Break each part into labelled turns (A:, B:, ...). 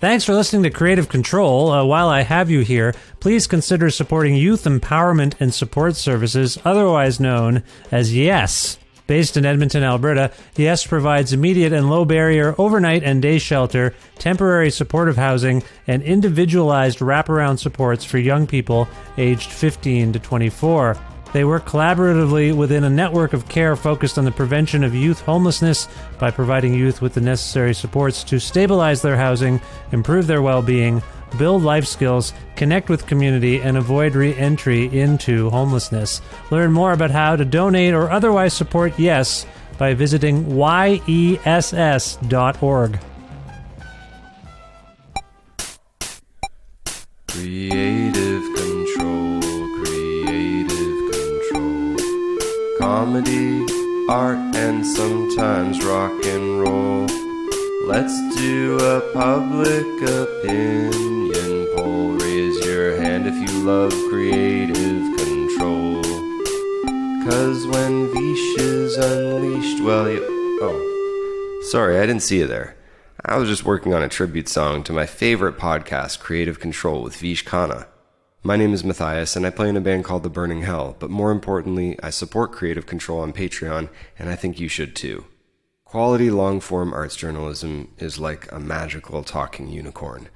A: Thanks for listening to Creative Control. While I have you here, please consider supporting Youth Empowerment and Support Services, otherwise known as YES. Based in Edmonton, Alberta, YES provides immediate and low-barrier overnight and day shelter, temporary supportive housing, and individualized wraparound supports for young people aged 15 to 24. They work collaboratively within a network of care focused on the prevention of youth homelessness by providing youth with the necessary supports to stabilize their housing, improve their well-being, build life skills, connect with community, and avoid re-entry into homelessness. Learn more about how to donate or otherwise support YES by visiting yess.org.
B: Creative control, comedy, art, and sometimes rock and roll. Let's do a public opinion poll. Raise your hand if you love creative control. 'Cause when Vish is unleashed, well, sorry, I didn't see you there. I was just working on a tribute song to my favorite podcast, Creative Control, with Vish Khanna. My name is Matthias, and I play in a band called The Burning Hell, but more importantly, I support Creative Control on Patreon, and I think you should too. Quality long-form arts journalism is like a magical talking unicorn.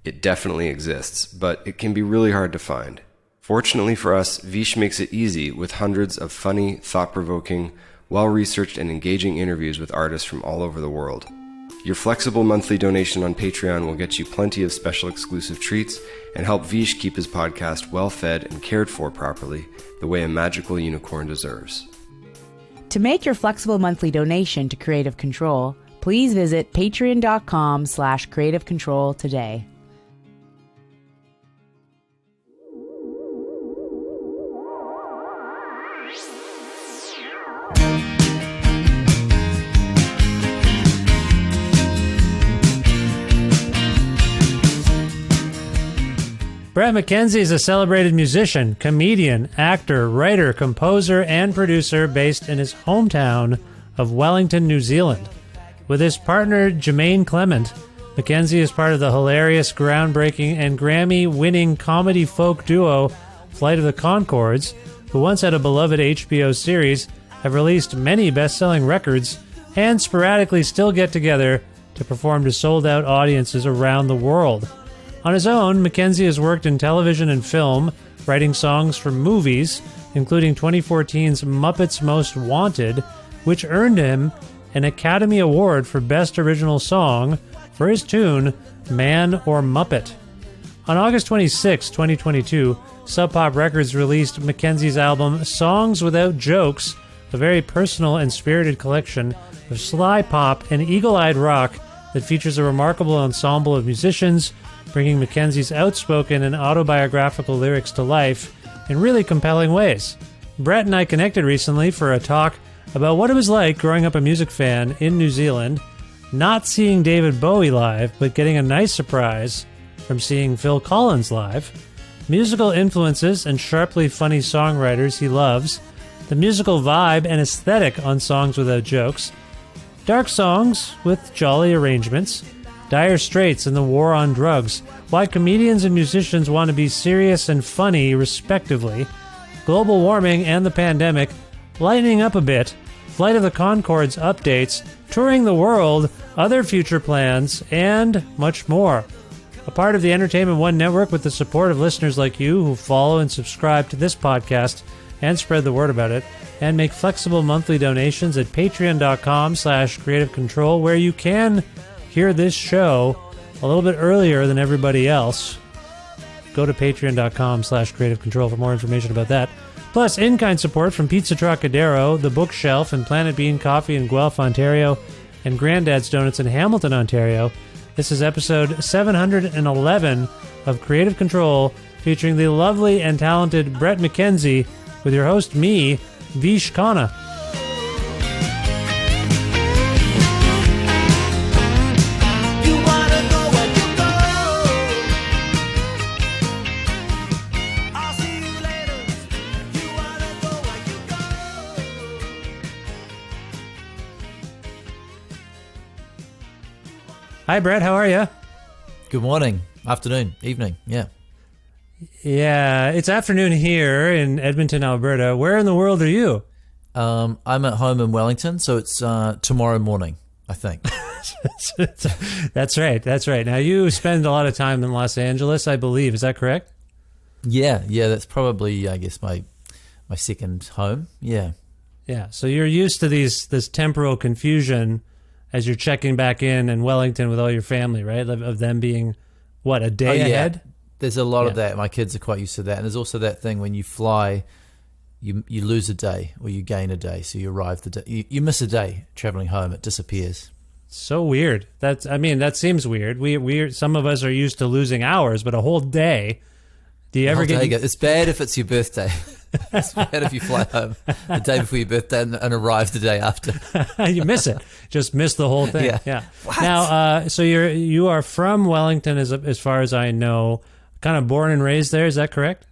B: It definitely exists, but it can be really hard to find. Fortunately for us, Vish makes it easy with hundreds of funny, thought-provoking, well-researched and engaging interviews with artists from all over the world. Your flexible monthly donation on Patreon will get you plenty of special exclusive treats and help Vish keep his podcast well-fed and cared for properly, the way a magical unicorn deserves.
C: To make your flexible monthly donation to Creative Control, please visit patreon.com/Creative Control today.
A: Bret McKenzie is a celebrated musician, comedian, actor, writer, composer, and producer based in his hometown of Wellington, New Zealand. With his partner, Jermaine Clement, McKenzie is part of the hilarious, groundbreaking, and Grammy-winning comedy folk duo Flight of the Conchords, who once had a beloved HBO series, have released many best-selling records, and sporadically still get together to perform to sold-out audiences around the world. On his own, McKenzie has worked in television and film, writing songs for movies, including 2014's Muppets Most Wanted, which earned him an Academy Award for Best Original Song for his tune, Man or Muppet. On August 26, 2022, Sub Pop Records released McKenzie's album Songs Without Jokes, a very personal and spirited collection of sly pop and eagle-eyed rock that features a remarkable ensemble of musicians, bringing McKenzie's outspoken and autobiographical lyrics to life in really compelling ways. Bret and I connected recently for a talk about what it was like growing up a music fan in New Zealand, not seeing David Bowie live, but getting a nice surprise from seeing Phil Collins live, musical influences and sharply funny songwriters he loves, the musical vibe and aesthetic on Songs Without Jokes, dark songs with jolly arrangements, Dire Straits and the war on drugs, why comedians and musicians want to be serious and funny, respectively, global warming and the pandemic, lightening up a bit, Flight of the Conchords updates, touring the world, other future plans, and much more. A part of the Entertainment One network with the support of listeners like you who follow and subscribe to this podcast and spread the word about it, and make flexible monthly donations at patreon.com/Creative Control, where you can hear this show a little bit earlier than everybody else. Go to patreon.com/Creative Control for more information about that. Plus, in-kind support from Pizza Trocadero, The Bookshelf, and Planet Bean Coffee in Guelph, Ontario, and Grandad's Donuts in Hamilton, Ontario. This is episode 711 of Creative Control, featuring the lovely and talented Bret McKenzie, with your host, me, Vish Khanna. Hi, Bret. How are you?
D: Good morning, afternoon, evening. Yeah.
A: Yeah, it's afternoon here in Edmonton, Alberta. Where in the world are you?
D: I'm at home in Wellington, so it's tomorrow morning, I think.
A: That's right. That's right. Now, you spend a lot of time in Los Angeles, I believe. Is that correct?
D: Yeah. That's probably, I guess, my second home. Yeah.
A: Yeah. So you're used to this temporal confusion as you're checking back in Wellington with all your family, right? Of them being, what, a day ahead?
D: There's a lot of that. My kids are quite used to that. And there's also that thing when you fly, you lose a day or you gain a day. So you arrive the day. You miss a day traveling home. It disappears.
A: So weird. That seems weird. We some of us are used to losing hours, but a whole day. Do you ever get?
D: It's bad if it's your birthday. It's bad if you fly home the day before your birthday and arrive the day after.
A: You miss it. Just miss the whole thing. Yeah.
D: What?
A: Now, so you are from Wellington, as far as I know. Kind of born and raised there. Is that correct?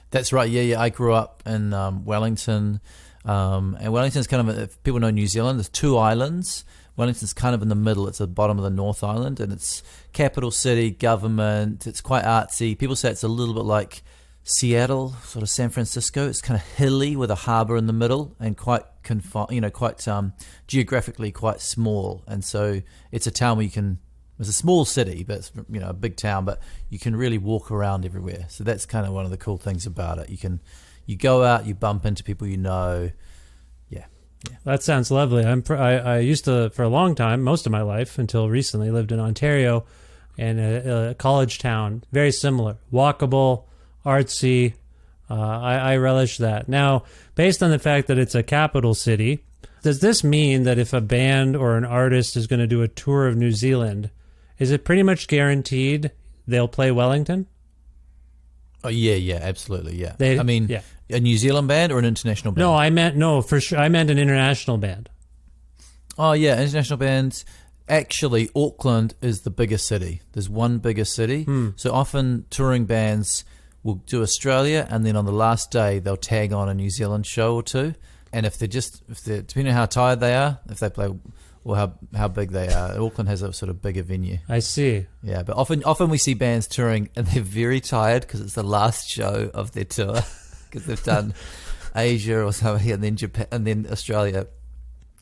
D: That's right. Yeah. I grew up in Wellington, and Wellington's kind of if people know New Zealand. There's two islands. Wellington's kind of in the middle. It's at the bottom of the North Island, and it's capital city, government. It's quite artsy. People say it's a little bit like Seattle, sort of San Francisco. It's kind of hilly with a harbour in the middle, and quite geographically quite small. And so it's a town where you can. It's a small city, but it's a big town. But you can really walk around everywhere. So that's kind of one of the cool things about it. You go out, you bump into people you know. Yeah.
A: That sounds lovely. I used to, for a long time, most of my life until recently, lived in Ontario, in a college town, very similar, walkable, artsy. I relish that. Now, based on the fact that it's a capital city, does this mean that if a band or an artist is going to do a tour of New Zealand, is it pretty much guaranteed they'll play Wellington?
D: Oh yeah, absolutely, yeah.
A: Yeah.
D: A New Zealand band or an international band?
A: For sure. I meant an international band.
D: Oh yeah, international bands. Actually, Auckland is the biggest city. There's one bigger city. So often touring bands will do Australia, and then on the last day they'll tag on a New Zealand show or two. And if they're depending on how tired they are, if they play or how big they are, Auckland has a sort of bigger venue.
A: I see.
D: Yeah, but often we see bands touring and they're very tired because it's the last show of their tour because they've done Asia or something and then Japan and then Australia.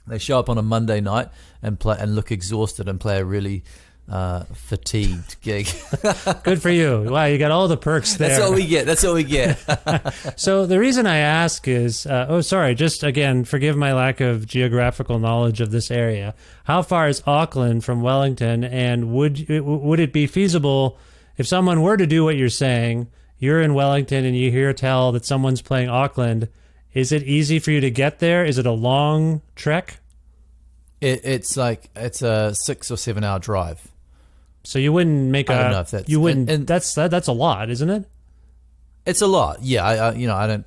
D: They show up on a Monday night and play and look exhausted and play a really fatigued gig.
A: Good for you. Wow, you got all the perks there.
D: That's what we get.
A: So the reason I ask is, just again, forgive my lack of geographical knowledge of this area. How far is Auckland from Wellington, and would it be feasible if someone were to do what you're saying, you're in Wellington and you hear tell that someone's playing Auckland, is it easy for you to get there? Is it a long trek?
D: It's a 6 or 7 hour drive.
A: So you wouldn't make
D: I don't know if that's...
A: You wouldn't...
D: And
A: that's a lot, isn't it?
D: It's a lot, yeah. I don't...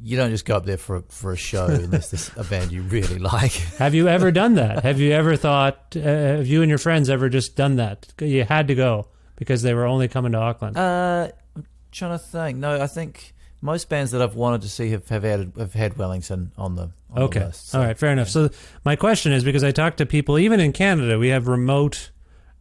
D: You don't just go up there for a show unless there's a band you really like.
A: Have you ever done that? Have you ever thought... have you and your friends ever just done that? You had to go because they were only coming to Auckland.
D: I'm trying to think. No, I think most bands that I've wanted to see have had Wellington on the list. So,
A: all right, fair enough. So my question is, because I talk to people, even in Canada, we have remote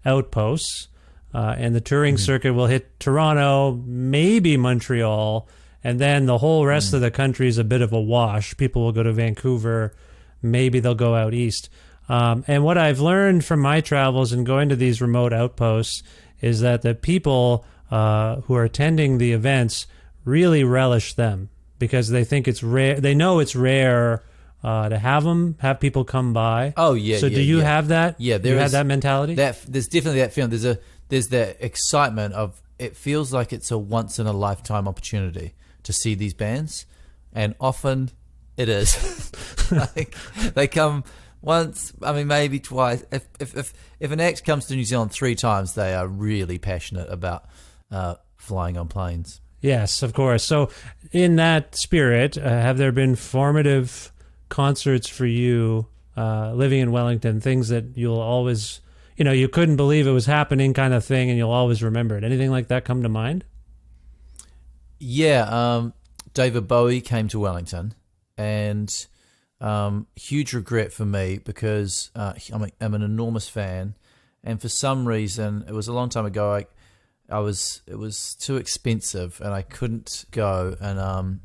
A: outposts, and the touring circuit will hit Toronto, maybe Montreal, and then the whole rest of the country is a bit of a wash. People will go to Vancouver, maybe they'll go out east. And what I've learned from my travels and going to these remote outposts is that the people who are attending the events really relish them because they think it's rare. They know it's rare to have people come by.
D: Oh yeah.
A: So do you have that?
D: Yeah,
A: you have that mentality.
D: There's definitely that feeling. There's that excitement of it feels like it's a once in a lifetime opportunity to see these bands, and often it is. Like, they come once, I mean maybe twice. If an act comes to New Zealand 3 times, they are really passionate about flying on planes.
A: Yes, of course. So in that spirit, have there been formative concerts for you living in Wellington, things that you'll always, you couldn't believe it was happening kind of thing and you'll always remember it? Anything like that come to mind?
D: Yeah, David Bowie came to Wellington, and huge regret for me because I'm an enormous fan, And for some reason, it was a long time ago. It was too expensive, and I couldn't go. And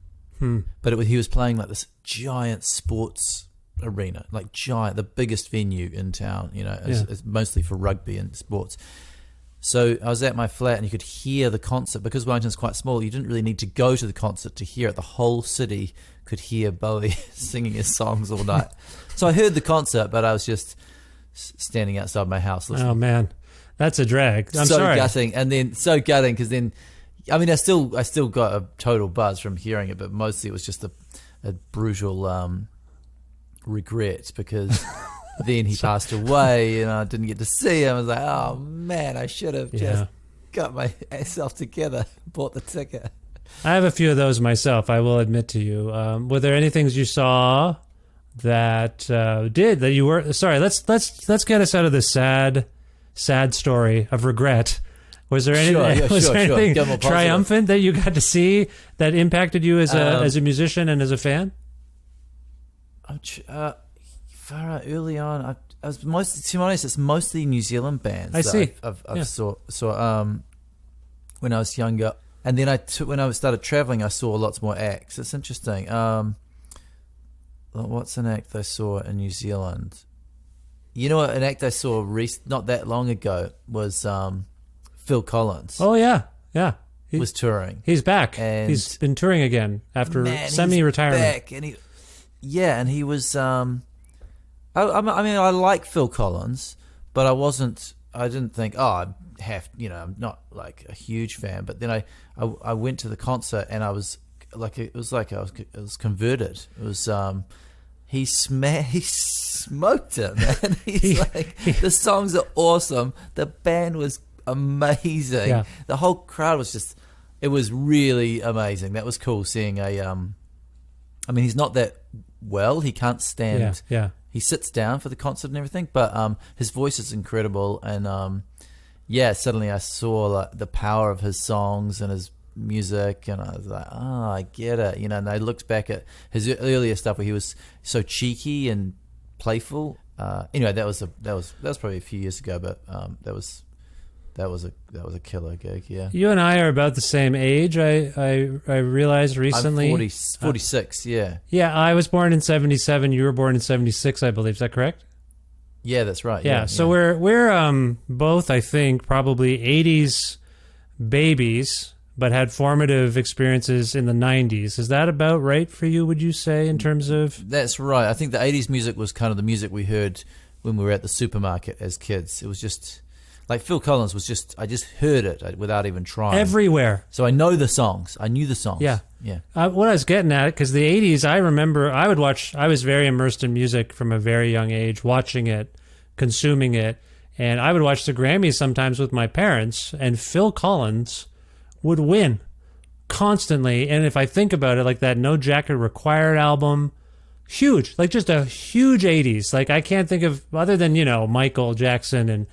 D: but he was playing like this giant sports arena, like giant, the biggest venue in town. You know, it's mostly for rugby and sports. So I was at my flat, and you could hear the concert because Wellington's quite small. You didn't really need to go to the concert to hear it. The whole city could hear Bowie singing his songs all night. So I heard the concert, but I was just standing outside my house listening.
A: Oh man, that's a drag. I'm sorry.
D: So gutting because then, I mean, I still got a total buzz from hearing it, but mostly it was just a brutal regret because then he passed away and I didn't get to see him. I was like, oh man, I should have just got myself together, bought the ticket.
A: I have a few of those myself, I will admit to you. Were there any things you saw that you were sorry? Let's get us out of this sad story of regret. Was there anything triumphant that you got to see that impacted you as a musician and as a fan?
D: Far out early on, I was mostly, to be honest, it's mostly New Zealand bands.
A: I see.
D: I've saw when I was younger, and then when I started traveling, I saw lots more acts. It's interesting. What's an act I saw in New Zealand? You know what? An act I saw not that long ago was Phil Collins.
A: Oh yeah.
D: He was touring.
A: He's back.
D: And
A: he's been touring again after semi-retirement.
D: Back, and he was. I mean, I like Phil Collins, but I didn't think, I'm not like a huge fan. But then I went to the concert and I was like, I was converted. It was, he smoked it, man. The songs are awesome. The band was amazing.
A: Yeah.
D: The whole crowd was it was really amazing. That was cool seeing I mean, he's not that well. He can't stand.
A: Yeah.
D: He sits down for the concert and everything, but his voice is incredible. And suddenly I saw like the power of his songs and his music, and I was like, I get it, you know. And I looked back at his earlier stuff where he was so cheeky and playful. Anyway, that was probably a few years ago, but that was a killer gig. Yeah.
A: You and I are about the same age. I realized recently.
D: I'm 46. Yeah.
A: Yeah, I was born in 1977. You were born in 1976, I believe. Is that correct?
D: Yeah, that's right.
A: Yeah. So we're both, I think, probably 80s babies, but had formative experiences in the 90s. Is that about right for you, would you say, in terms of...
D: That's right. I think the 80s music was kind of the music we heard when we were at the supermarket as kids. It was just... Like Phil Collins I just heard it without even trying.
A: Everywhere.
D: So I know the songs. I knew the songs.
A: Yeah.
D: Yeah.
A: What I was getting at, because the 80s, I remember I was very immersed in music from a very young age, watching it, consuming it. And I would watch the Grammys sometimes with my parents, and Phil Collins would win constantly. And if I think about it, like that No Jacket Required album, huge, like just a huge 80s. Like I can't think of, other than, Michael Jackson and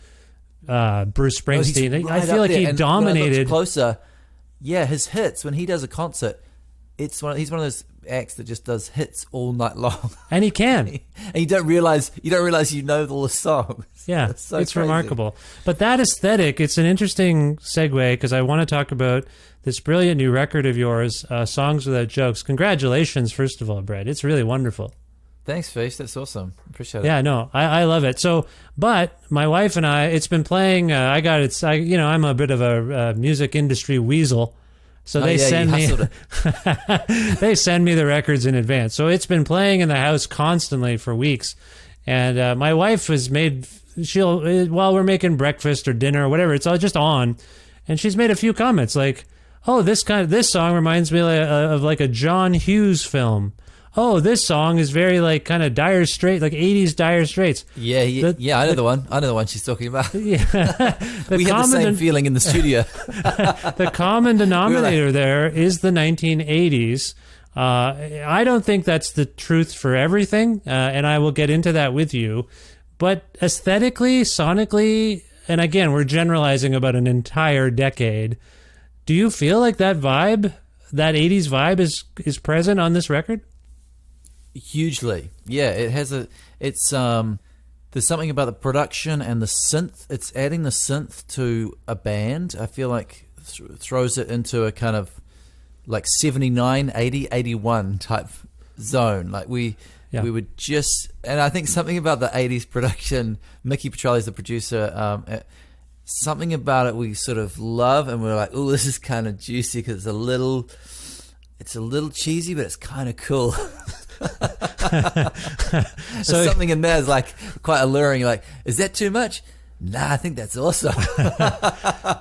A: Bruce Springsteen. I feel like he dominated.
D: When I looked closer, his hits when he does a concert, he's one of those acts that just does hits all night long,
A: and he can.
D: And you don't realize you know all the songs.
A: Yeah,
D: it's
A: crazy. Remarkable. But that aesthetic, it's an interesting segue because I want to talk about this brilliant new record of yours, Songs Without Jokes. Congratulations, first of all, Bret. It's really wonderful.
D: Thanks, Face. That's awesome. Appreciate it.
A: Yeah, no, I love it. So, but my wife and I, it's been playing. I'm a bit of a music industry weasel, so they send me they send me the records in advance. So it's been playing in the house constantly for weeks, and my wife has made while we're making breakfast or dinner or whatever, it's all just on, and she's made a few comments like, "Oh, this song reminds me of like a John Hughes film." Oh, this song is very like kind of Dire Straits, like 80s Dire Straits.
D: Yeah, I know the one. I know the one she's talking about.
A: Yeah.
D: We had the same feeling in the studio.
A: The common denominator there is the 1980s. I don't think that's the truth for everything, and I will get into that with you. But aesthetically, sonically, and again, we're generalizing about an entire decade. Do you feel like that vibe, that 80s vibe is present on this record?
D: Hugely. Yeah, it has there's something about the production and the synth. It's adding the synth to a band. I feel like throws it into a kind of like 79, 80, 81 type zone. Like we would just, and I think something about the 80s production, Mickey Petrelli's the producer, something about it we sort of love, and we're like, oh, this is kind of juicy because it's a little cheesy, but it's kind of cool. So something in there is like quite alluring. You're like, is that too much? Nah, I think that's awesome.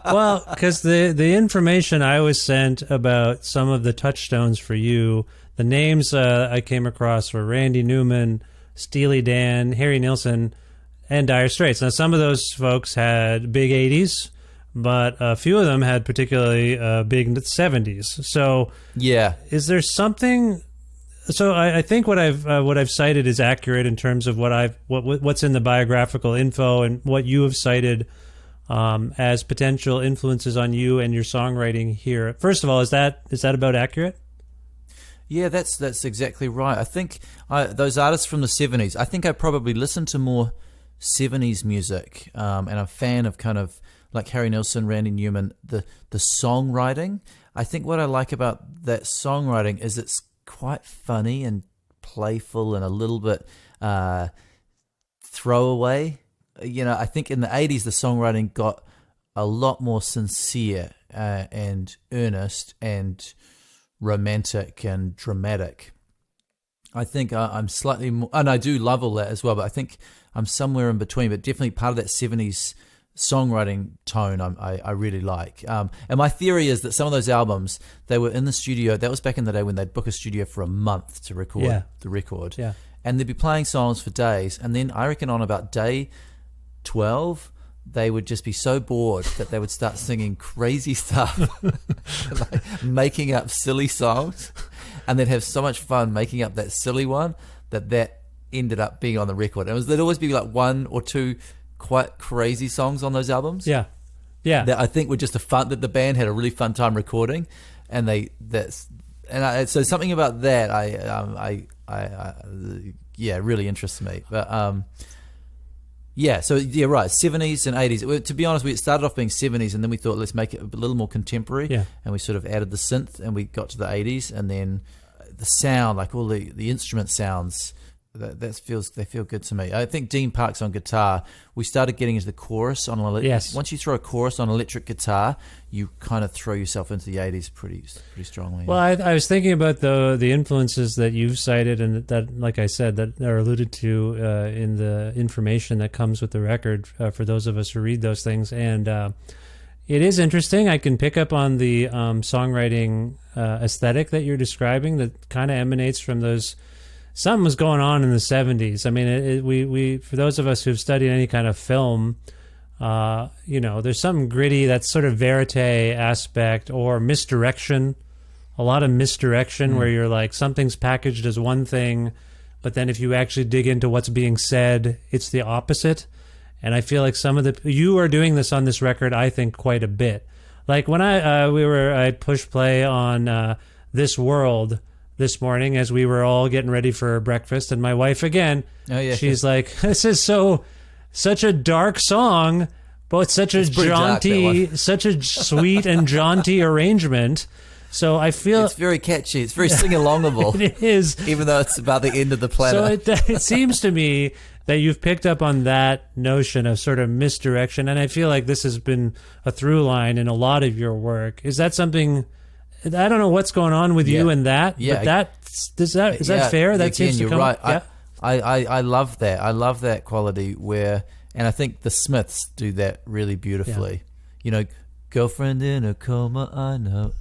A: Well, because the information I was sent about some of the touchstones for you, the names I came across were Randy Newman, Steely Dan, Harry Nilsson, and Dire Straits. Now, some of those folks had big 80s, but a few of them had particularly big 70s. So,
D: yeah,
A: is there something? So, I think what I've cited is accurate in terms of what's in the biographical info and what you have cited as potential influences on you and your songwriting here. First of all, is that about accurate?
D: Yeah, that's exactly right. I think those artists from the 70s, I think I probably listened to more 70s music, and I'm a fan of kind of like Harry Nilsson, Randy Newman, the songwriting. I think what I like about that songwriting is it's quite funny and playful and a little bit throwaway. You know, I think in the 80s the songwriting got a lot more sincere and earnest and romantic and dramatic. I think I'm slightly more, and I do love all that as well, but I think I'm somewhere in between, but definitely part of that 70s songwriting tone I really like. And my theory is that some of those albums, they were in the studio, that was back in the day when they'd book a studio for a month to record the record.
A: Yeah.
D: And they'd be playing songs for days, and then I reckon on about day 12, they would just be so bored that they would start singing crazy stuff, like making up silly songs, and they'd have so much fun making up that silly one that ended up being on the record. There'd always be like one or two quite crazy songs on those albums.
A: Yeah.
D: That I think were just that the band had a really fun time recording, and so something about that I really interests me. But yeah, so yeah, right, 70s and 80s. To be honest, we started off being 70s, and then we thought, let's make it a little more contemporary.
A: Yeah. And
D: we sort of added the synth, and we got to the 80s, and then the sound, like all the instrument sounds, they feel good to me. I think Dean Parks on guitar, we started getting into the chorus on
A: Yes.
D: Once you throw a chorus on electric guitar, you kind of throw yourself into the 80s pretty strongly.
A: Well, I was thinking about the influences that you've cited, and that, like I said, that are alluded to in the information that comes with the record for those of us who read those things. And it is interesting. I can pick up on the songwriting aesthetic that you're describing that kind of emanates from those. Something was going on in the 70s. I mean, we for those of us who've studied any kind of film, there's something gritty, that sort of verite aspect, or misdirection, a lot of misdirection where you're like, something's packaged as one thing, but then if you actually dig into what's being said, it's the opposite. And I feel like you are doing this on this record, I think, quite a bit. Like when I pushed play on This World this morning as we were all getting ready for breakfast, and my wife again, she's like, this is such a dark song, but such a jaunty, such a sweet and jaunty arrangement. So I feel
D: it's very catchy. It's very sing-alongable.
A: It is,
D: even though it's about the end of the planet.
A: So it seems to me that you've picked up on that notion of sort of misdirection, and I feel like this has been a through line in a lot of your work. Is that something? I don't know what's going on with you and that, but is that fair? That seems to
D: you're
A: come
D: right.
A: Yeah.
D: I love that. I love that quality and I think the Smiths do that really beautifully.
A: Yeah.
D: You know, girlfriend in a coma, I know,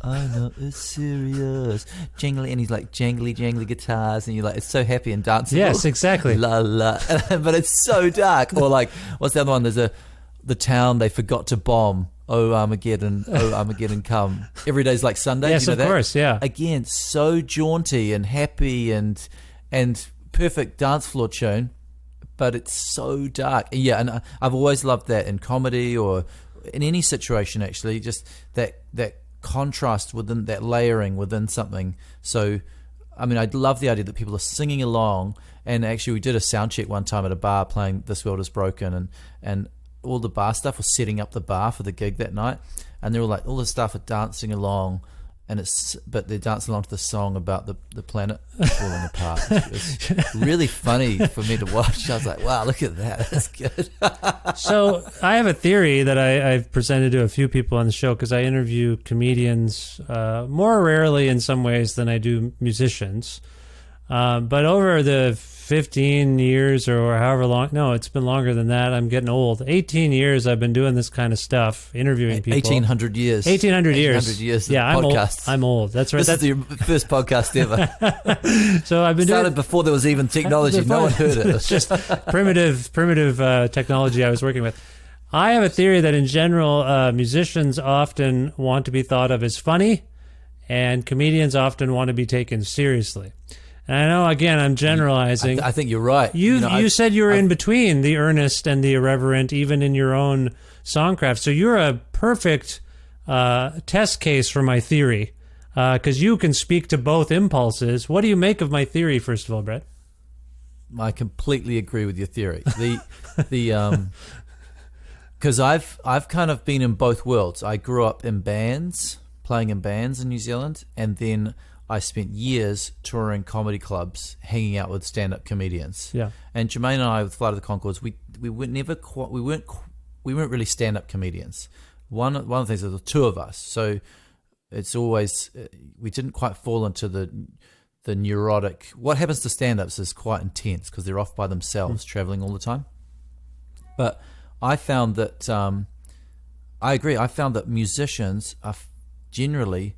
D: it's serious. Jangly, and he's like jangly guitars, and you're like, it's so happy and danceable.
A: Yes, exactly.
D: La la, but it's so dark. Or like, what's the other one? There's the town they forgot to bomb. Oh Armageddon come. Every day's like Sunday.
A: Yes,
D: you know
A: of course, yeah.
D: Again, so jaunty and happy and perfect dance floor tune, but it's so dark. Yeah, and I've always loved that in comedy or in any situation, actually, just that contrast within that layering within something. So I mean, I love the idea that people are singing along. And actually, we did a sound check one time at a bar playing "This World Is Broken," and all the bar stuff was setting up the bar for the gig that night, and they were like, all the staff are dancing along, but they're dancing along to the song about the planet falling apart. It's really funny for me to watch. I was like, wow, look at that. That's good.
A: So I have a theory that I've presented to a few people on the show, because I interview comedians more rarely in some ways than I do musicians. But over the 15 years or however long, no, it's been longer than that. I'm getting old. 18 years I've been doing this kind of stuff, interviewing people.
D: 1800 years.
A: 1800 years.
D: 1800 years.
A: Yeah, I'm
D: podcast.
A: old. I'm old. That's right.
D: This is your first podcast ever.
A: So I've been
D: started before there was even technology. No one heard it.
A: It's just primitive technology I was working with. I have a theory that in general, musicians often want to be thought of as funny, and comedians often want to be taken seriously. And I know, again, I'm generalizing.
D: I think you're right.
A: You said you were in between the earnest and the irreverent, even in your own songcraft. So you're a perfect test case for my theory, because you can speak to both impulses. What do you make of my theory, first of all, Bret?
D: I completely agree with your theory. Because I've kind of been in both worlds. I grew up in bands, playing in bands in New Zealand, and then I spent years touring comedy clubs, hanging out with stand-up comedians.
A: Yeah.
D: And Jermaine and I, with Flight of the Conchords, we weren't really stand-up comedians. One of the things, there were two of us, so it's always we didn't quite fall into the neurotic. What happens to stand-ups is quite intense because they're off by themselves, traveling all the time. But I found that I agree. I found that musicians are generally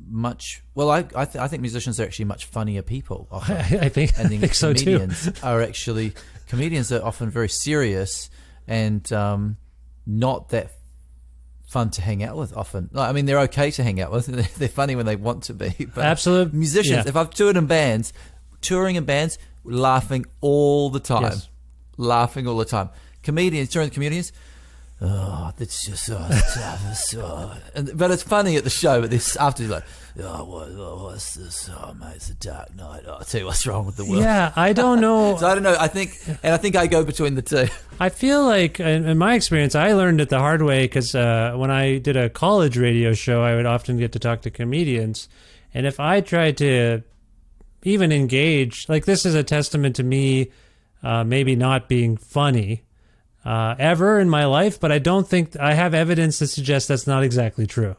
D: much I think musicians are actually much funnier people often.
A: I think so too.
D: Comedians are often very serious and not that fun to hang out with often. I mean, they're okay to hang out with. They're funny when they want to be. But
A: absolute
D: musicians, if I've touring in bands, laughing all the time.
A: Yes.
D: Laughing all the time. Touring comedians, oh, that's just so. But it's funny at the show. But this after you're like, what's this? Oh, mate, it's a dark night. Oh, I'll tell you what's wrong with the world.
A: Yeah, I don't know.
D: So I don't know. I think I go between the two.
A: I feel like, in my experience, I learned it the hard way because when I did a college radio show, I would often get to talk to comedians, and if I tried to even engage, like this is a testament to me, maybe not being funny. Ever in my life, but I don't think I have evidence to suggest that's not exactly true.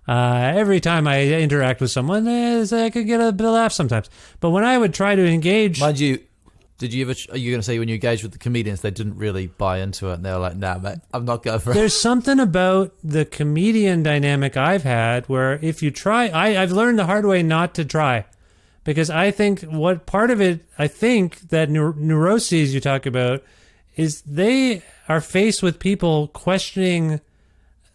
A: Every time I interact with someone, I could get a bit of laugh sometimes. But when I would try to engage,
D: mind you, are you going to say when you engaged with the comedians, they didn't really buy into it, and they were like, "Nah, mate, I'm not going for it."
A: There's something about the comedian dynamic I've had where if you try, I've learned the hard way not to try, because I think what part of it, I think that neuroses you talk about, is they are faced with people questioning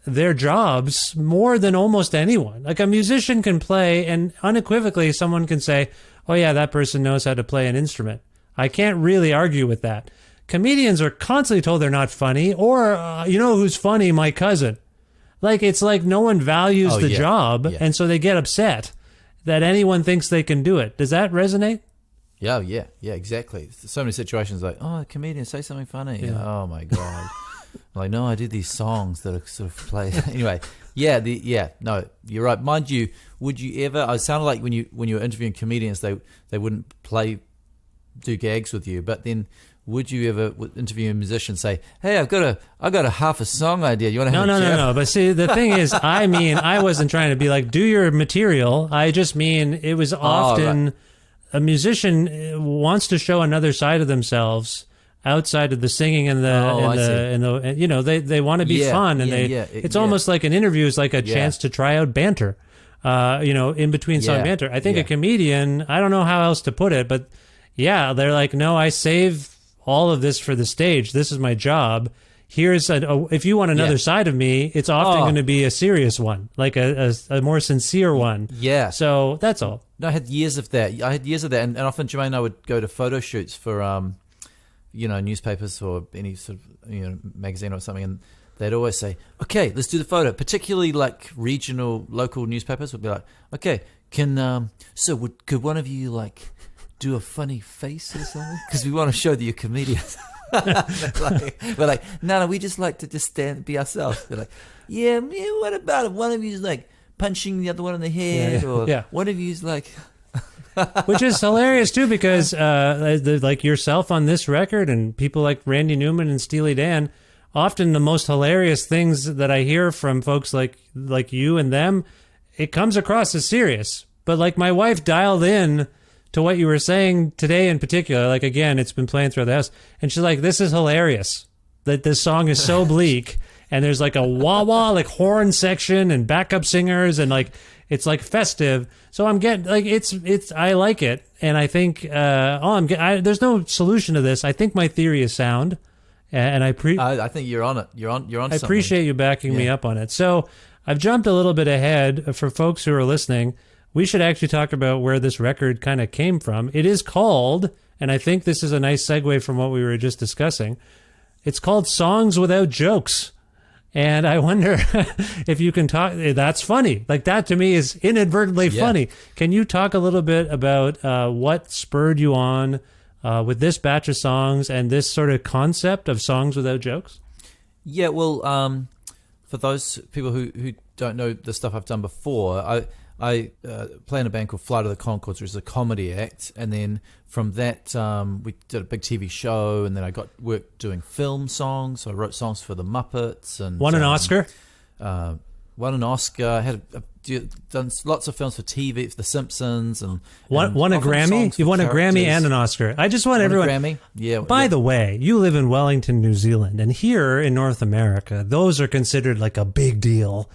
A: their jobs more than almost anyone. Like a musician can play, and unequivocally someone can say, oh yeah, that person knows how to play an instrument. I can't really argue with that. Comedians are constantly told they're not funny, or you know who's funny? My cousin. Like it's like no one values the job, and so they get upset that anyone thinks they can do it. Does that resonate?
D: Yeah, exactly. So many situations like, oh, a comedian, say something funny.
A: Yeah.
D: Oh my God. Like, no, I did these songs that are sort of played. Anyway, no, you're right. Mind you, would you ever? It sounded like when you were interviewing comedians, they wouldn't do gags with you. But then, would you ever interview a musician say, "Hey, I've got a half a song idea. You want to have a jam?"
A: No. But see, the thing is, I wasn't trying to be like, do your material. I just mean it was often. Right. A musician wants to show another side of themselves outside of the singing and the you know, they want to be fun, and it's almost like an interview is like a chance to try out banter, you know, in between song banter. I think a comedian, I don't know how else to put it, but they're like, no, I save all of this for the stage. This is my job. Here's if you want another side of me, it's often going to be a serious one, like a more sincere one. Yeah. So that's all.
D: No, I had years of that. And often Jermaine and I would go to photo shoots for, newspapers or any sort of, magazine or something, and they'd always say, okay, let's do the photo. Particularly like regional, local newspapers would be like, okay, could one of you like do a funny face or something? Because we want to show that you're comedians. We're like, no, we just like to just stand and be ourselves. They're like, yeah, what about it? One of you's like punching the other one in the head, or one of you's like...
A: Which is hilarious too, because like yourself on this record and people like Randy Newman and Steely Dan, often the most hilarious things that I hear from folks like you and them, it comes across as serious. But like my wife dialed in to what you were saying today in particular. Like, again, it's been playing throughout the house, and she's like, this is hilarious that this song is so bleak, and there's like a wah-wah like horn section and backup singers, and like it's like festive. So I'm getting like it's I like it, and I think there's no solution to this. I think my theory is sound, and I
D: think you're on it. You're on. I
A: appreciate you backing me up on it. So I've jumped a little bit ahead for folks who are listening. We should actually talk about where this record kind of came from. It is called, and I think this is a nice segue from what we were just discussing, it's called Songs Without Jokes. And I wonder if you can talk, that's funny. Like, that to me is inadvertently funny. Can you talk a little bit about what spurred you on with this batch of songs and this sort of concept of Songs Without Jokes?
D: Yeah, well, for those people who don't know the stuff I've done before, I play in a band called Flight of the Conchords, which is a comedy act, and then from that we did a big TV show, and then I got work doing film songs. So I wrote songs for the Muppets and
A: won an Oscar.
D: Won an Oscar. I had done lots of films for TV, for The Simpsons, and
A: won a Grammy. You won a Grammy and an Oscar. I just want everyone.
D: A Grammy. Yeah.
A: By the way, you live in Wellington, New Zealand, and here in North America, those are considered like a big deal.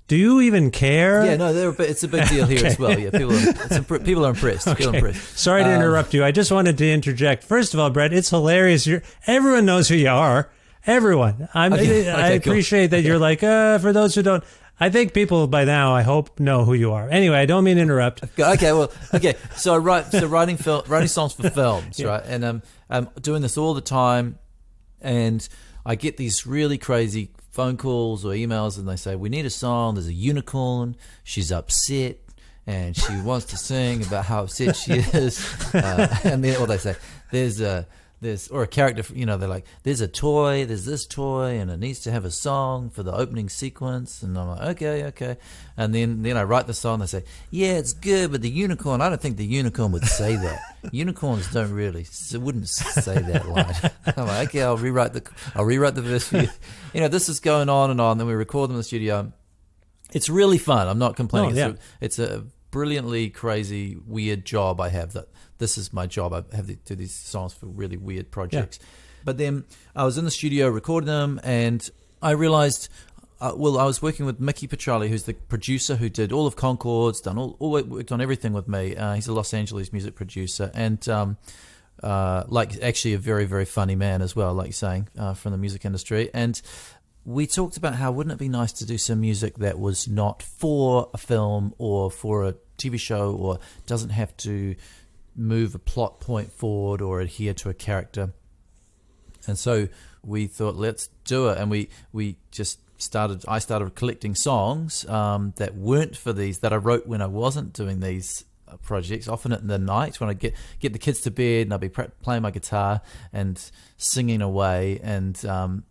A: Do you even care?
D: Yeah, no, it's a big deal here as well. Yeah, people are impressed.
A: Okay.
D: People are impressed.
A: Sorry to interrupt you. I just wanted to interject. First of all, Bret, it's hilarious. Everyone knows who you are. Everyone. I appreciate that you're like, for those who don't, I think people by now, I hope, know who you are. Anyway, I don't mean to interrupt.
D: Okay. So writing songs for films, right? And I'm doing this all the time, and I get these really crazy phone calls or emails, and they say, we need a song, there's a unicorn, she's upset, and she wants to sing about how upset she is. And then what they say, there's a character, they're like, there's a toy, there's this toy, and it needs to have a song for the opening sequence. And I'm like, okay. And then I write the song, they say, yeah, it's good, but the unicorn, I don't think the unicorn would say that. Unicorns wouldn't say that line. I'm like, okay, I'll rewrite the verse for you. This is going on and on. Then we record them in the studio. It's really fun. I'm not complaining.
A: Oh, yeah.
D: It's a brilliantly crazy, weird job I have. That this is my job. I have to do these songs for really weird projects. Yeah. But then I was in the studio recording them, and I realized, I was working with Mickey Petrelli, who's the producer who did all of Conchords, worked on everything with me. He's a Los Angeles music producer, and actually a very, very funny man as well, like you're saying, from the music industry. And we talked about how wouldn't it be nice to do some music that was not for a film or for a TV show, or doesn't have to move a plot point forward or adhere to a character. And so we thought, let's do it. And we just I started collecting songs that weren't for these, that I wrote when I wasn't doing these projects, often at the night when I get the kids to bed, and I'll be playing my guitar and singing away, and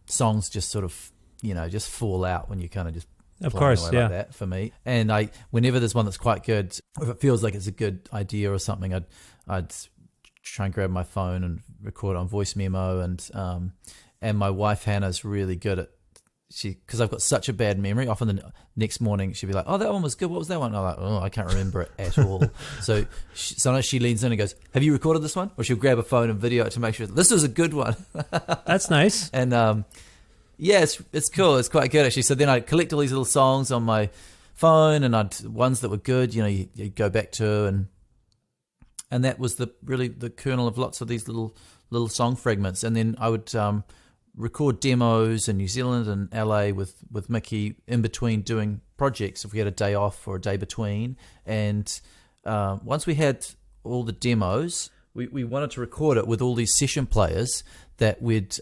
D: songs just sort of, just fall out when you kind of just
A: of course,
D: like that for me. And whenever there's one that's quite good, if it feels like it's a good idea or something, I'd try and grab my phone and record it on voice memo. And my wife Hannah's really good at, because I've got such a bad memory. Often the next morning she'll be like, "Oh, that one was good. What was that one?" And I'm like, "Oh, I can't remember it at all." So sometimes she leans in and goes, "Have you recorded this one?" Or she'll grab a phone and video it to make sure this was a good one.
A: That's nice.
D: And it's cool. It's quite good actually. So then I collect all these little songs on my phone, and ones that were good, you go back to, and that was really the kernel of lots of these little song fragments. And then I would record demos in New Zealand and LA with Mickey in between doing projects if we had a day off or a day between. And once we had all the demos, we wanted to record it with all these session players that we'd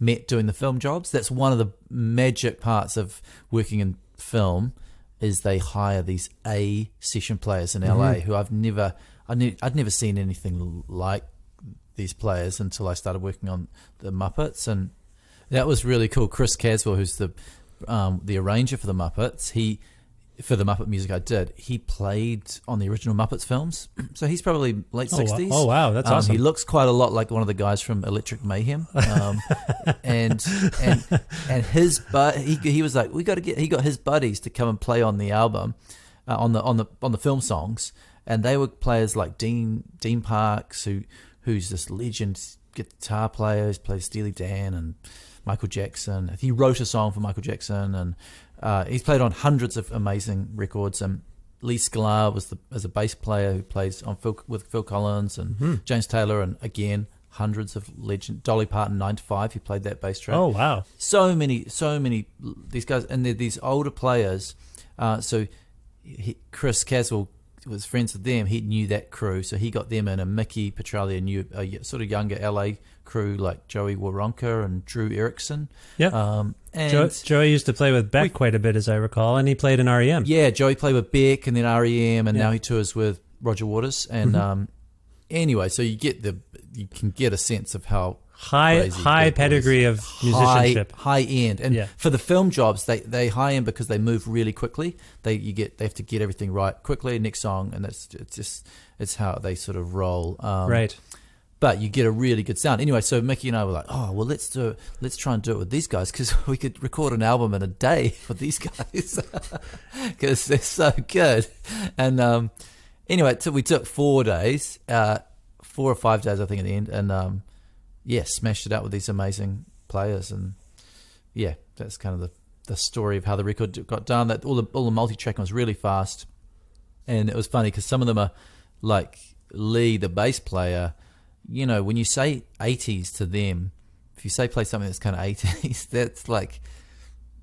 D: met doing the film jobs. That's one of the magic parts of working in film, is they hire these A session players in LA who I'd never seen anything like these players until I started working on the Muppets, and that was really cool. Chris Caswell, who's the arranger for the Muppets, for the Muppet music I did, he played on the original Muppets films. So he's probably late 60s.
A: Oh, wow. That's awesome.
D: He looks quite a lot like one of the guys from Electric Mayhem. And his he was like, he got his buddies to come and play on the album, on the film songs. And they were players like Dean Parks, who's this legend guitar player, who plays Steely Dan and Michael Jackson. He wrote a song for Michael Jackson, and he's played on hundreds of amazing records. And Lee Sklar was a bass player who plays with Phil Collins and James Taylor, and again hundreds of legend. Dolly Parton, 9 to 5, he played that bass track.
A: Oh wow!
D: So many these guys, and they're these older players. Chris Caswell was friends with them. He knew that crew, so he got them in. And Mickey Petralia knew a sort of younger LA crew like Joey Waronker and Drew Erickson.
A: Yeah.
D: And
A: Joey used to play with Beck quite a bit, as I recall, and he played in REM.
D: Yeah, Joey played with Beck and then REM, and now he tours with Roger Waters. And anyway, so you can get a sense of how
A: high pedigree of musicianship,
D: high end. And for the film jobs, they high end because they move really quickly. They have to get everything right quickly. Next song, and it's how they sort of roll.
A: Right.
D: But you get a really good sound. Anyway, so Mickey and I were like, oh, well, let's try and do it with these guys, because we could record an album in a day with these guys because they're so good. And anyway, we took 4 days, 4 or 5 days, I think, in the end, and smashed it out with these amazing players. And that's kind of the story of how the record got done. That all the multi-tracking was really fast, and it was funny because some of them are like Lee, the bass player. You know, when you say 80s to them, if you say play something that's kind of 80s,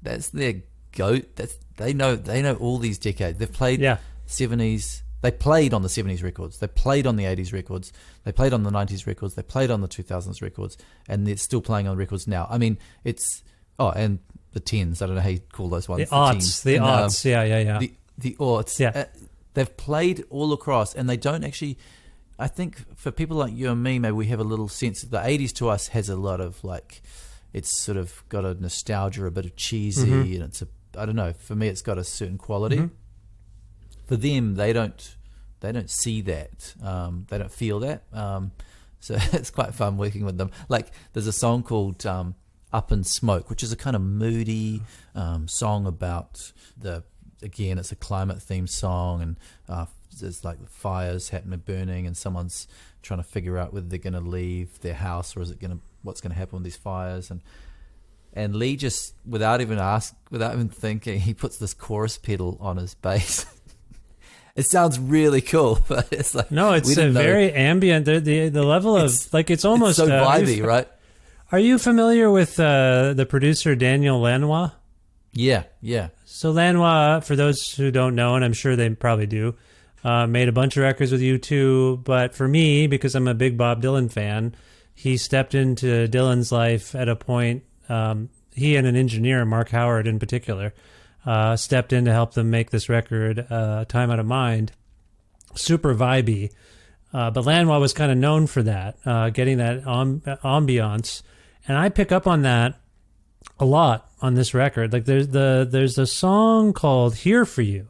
D: that's their goat. They know all these decades. They've played 70s. They played on the 70s records. They played on the 80s records. They played on the 90s records. They played on the 2000s records, and they're still playing on records now. I mean, and the 10s. I don't know how you call those ones.
A: The aughts. The aughts. Yeah.
D: The aughts. Yeah. They've played all across, and they don't actually. I think for people like you and me, maybe we have a little sense that the 80s to us has a lot of it's sort of got a nostalgia, a bit of cheesy, and I don't know, for me it's got a certain quality. For them, they don't see that, they don't feel that, so it's quite fun working with them. Like there's a song called Up in Smoke, which is a kind of moody song about it's a climate themed song, and there's like fires happening, burning, and someone's trying to figure out whether they're going to leave their house or what's going to happen with these fires. And Lee just, without even thinking, he puts this chorus pedal on his bass. It sounds really cool, but it's like
A: it's very ambient. The level of it's almost
D: so vibey, right?
A: Are you familiar with the producer Daniel Lanois?
D: Yeah.
A: So Lanois, for those who don't know, and I'm sure they probably do, made a bunch of records with U2, but for me, because I'm a big Bob Dylan fan, he stepped into Dylan's life at a point, he and an engineer, Mark Howard in particular, stepped in to help them make this record, Time Out of Mind. Super vibey, but Lanois was kind of known for that, getting that ambiance, and I pick up on that a lot on this record. Like there's a song called Here For You,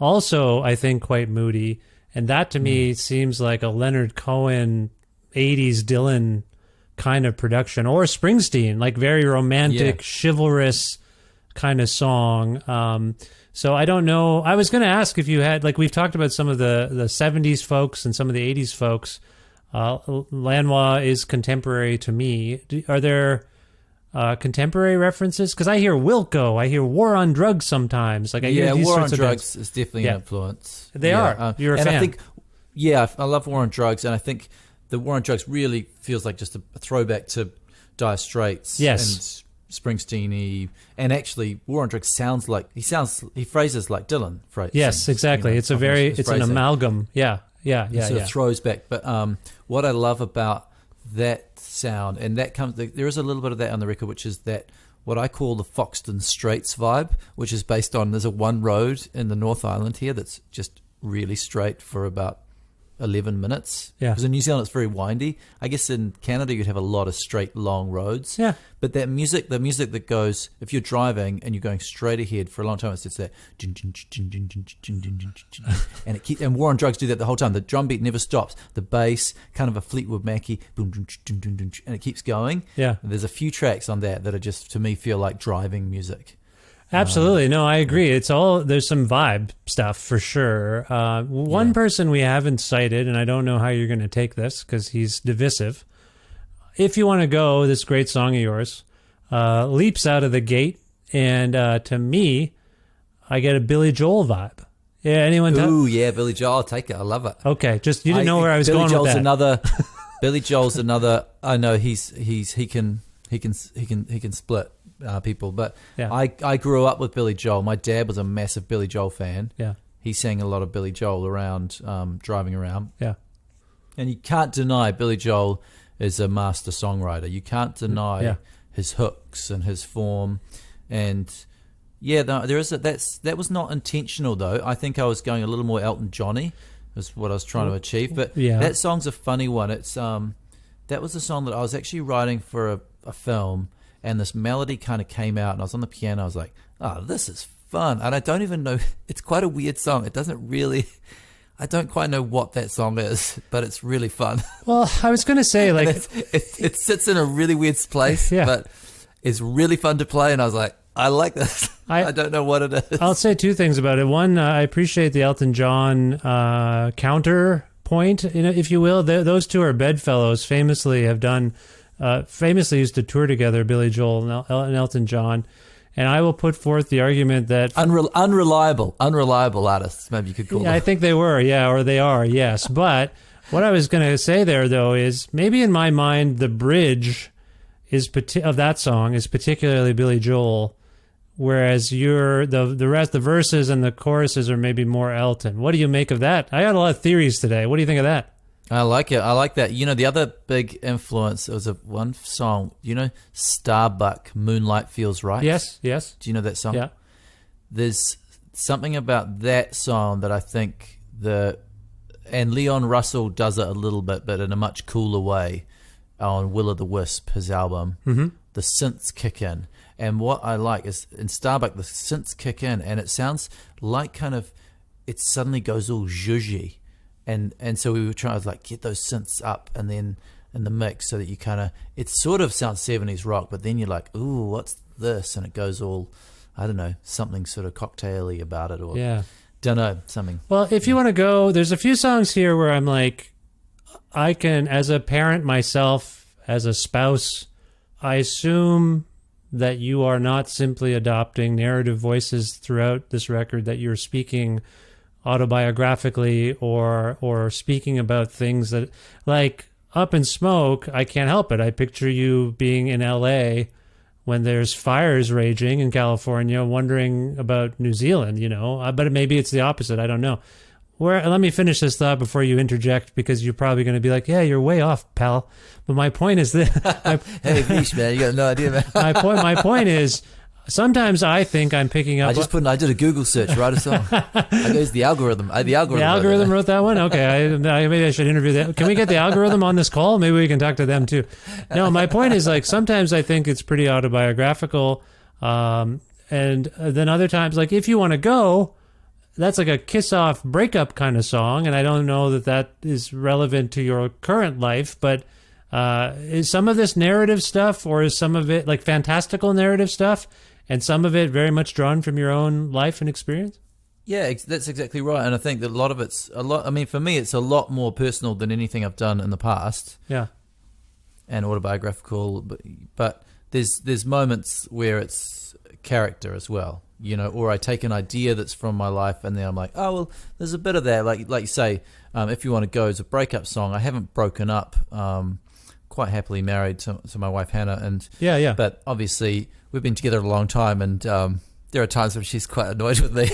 A: also I think quite moody, and that to me seems like a Leonard Cohen 80s Dylan kind of production, or Springsteen, like very romantic, chivalrous kind of song. So I don't know, I was going to ask if you had, like we've talked about some of the 70s folks and some of the 80s folks. Lanois is contemporary to me. Are there contemporary references? Because I hear Wilco, I hear War on Drugs sometimes. Like I hear these
D: War on
A: sorts of
D: Drugs
A: bands.
D: is definitely an influence.
A: They are. You're a fan.
D: I think, I love War on Drugs, and I think the War on Drugs really feels like just a throwback to Dire Straits.
A: Yes.
D: And Springsteen-y, and actually War on Drugs sounds like he phrases like Dylan phrases.
A: Yes, exactly. It's an amalgam. Yeah.
D: It sort of throws back. But what I love about that sound, and that comes, there is a little bit of that on the record, which is that what I call the Foxton Straits vibe, which is based on, there's a one road in the North Island here that's just really straight for about 11 minutes.
A: Yeah.
D: Because in New Zealand it's very windy. I guess in Canada you'd have a lot of straight, long roads.
A: Yeah.
D: But that music, the music that goes, if you're driving and you're going straight ahead for a long time, it's just that, and it keeps, and War on Drugs do that the whole time. The drum beat never stops. The bass, kind of a Fleetwood Mackie, and it keeps going.
A: Yeah.
D: And there's a few tracks on that are just, to me, feel like driving music.
A: Absolutely. No, I agree. It's all, there's some vibe stuff for sure. One person we haven't cited, and I don't know how you're going to take this because he's divisive. If You Want to Go, this great song of yours, leaps out of the gate. And to me, I get a Billy Joel vibe. Yeah, anyone?
D: Ooh, yeah, Billy Joel. I'll take it. I love it.
A: Okay, just, you didn't know where I was
D: Billy
A: going
D: Joel's
A: with that.
D: Another, Billy Joel's another, I know he can split people, but
A: Yeah.
D: I grew up with Billy Joel. My dad was a massive Billy Joel fan.
A: Yeah,
D: He sang a lot of Billy Joel around, driving around.
A: yeah.
D: And you can't deny Billy Joel is a master songwriter. You can't deny his hooks and his form. And yeah, there is that was not intentional though. I think I was going a little more Elton Johnny is what I was trying to achieve. But that song's a funny one. It's that was a song that I was actually writing for a film, and this melody kind of came out, and I was on the piano. I was like, oh, this is fun. And I don't even know, it's quite a weird song. It doesn't really, I don't quite know what that song is, but it's really fun.
A: Well, I was going to say, like,
D: it sits in a really weird place, but it's really fun to play. And I was like, I like this. I don't know what it is.
A: I'll say two things about it. One, I appreciate the Elton John counterpoint, if you will. Those two are bedfellows. Famously used to tour together, Billy Joel and Elton John. And I will put forth the argument that
D: unreliable artists, maybe you could call them.
A: I think they were, or they are, yes. But what I was going to say there, though, is maybe in my mind the bridge of that song is particularly Billy Joel, whereas the rest, the verses and the choruses are maybe more Elton. What do you make of that? I got a lot of theories today. What do you think of that?
D: I like it. I like that. The other big influence was one song, Starbuck, Moonlight Feels Right.
A: Yes.
D: Do you know that song?
A: Yeah.
D: There's something about that song that I think and Leon Russell does it a little bit, but in a much cooler way on Will-O-the-Wisp, his album. Mm-hmm. The synths kick in. And what I like is in Starbuck, the synths kick in and it sounds like it suddenly goes all zhuzhy. And so we were trying to get those synths up and then in the mix so that you it sort of sounds 70s rock, but then you're like, ooh, what's this? And it goes all, I don't know, something sort of cocktaily about it or don't know, something.
A: Well, if you want to go, there's a few songs here where I'm like, I can, as a parent myself, as a spouse, I assume that you are not simply adopting narrative voices throughout this record, that you're speaking autobiographically or speaking about things that, like Up in Smoke, I can't help it. I picture you being in LA when there's fires raging in California, wondering about New Zealand, but maybe it's the opposite. I don't know. Let me finish this thought before you interject, because you're probably going to be like, yeah, you're way off, pal. But my point is that
D: hey, Vish, man, you got no idea, man.
A: my point is, sometimes I think I'm picking up.
D: I did a Google search, write a song. I guess the algorithm. The
A: algorithm wrote that one? Okay. Maybe I should interview that. Can we get the algorithm on this call? Maybe we can talk to them too. No, my point is, sometimes I think it's pretty autobiographical. And then other times, If You Want to Go, that's like a kiss-off breakup kind of song. And I don't know that is relevant to your current life, but is some of this narrative stuff, or is some of it fantastical narrative stuff, and some of it very much drawn from your own life and experience?
D: Yeah, that's exactly right. And I think that a lot of it's for me, it's a lot more personal than anything I've done in the past.
A: Yeah.
D: And autobiographical, but there's moments where it's character as well, or I take an idea that's from my life and then I'm like, oh, well, there's a bit of that. Like you say, If You Want to Go is a breakup song. I haven't broken up. Quite happily married to my wife Hannah, and but obviously we've been together a long time, and there are times when she's quite annoyed with me.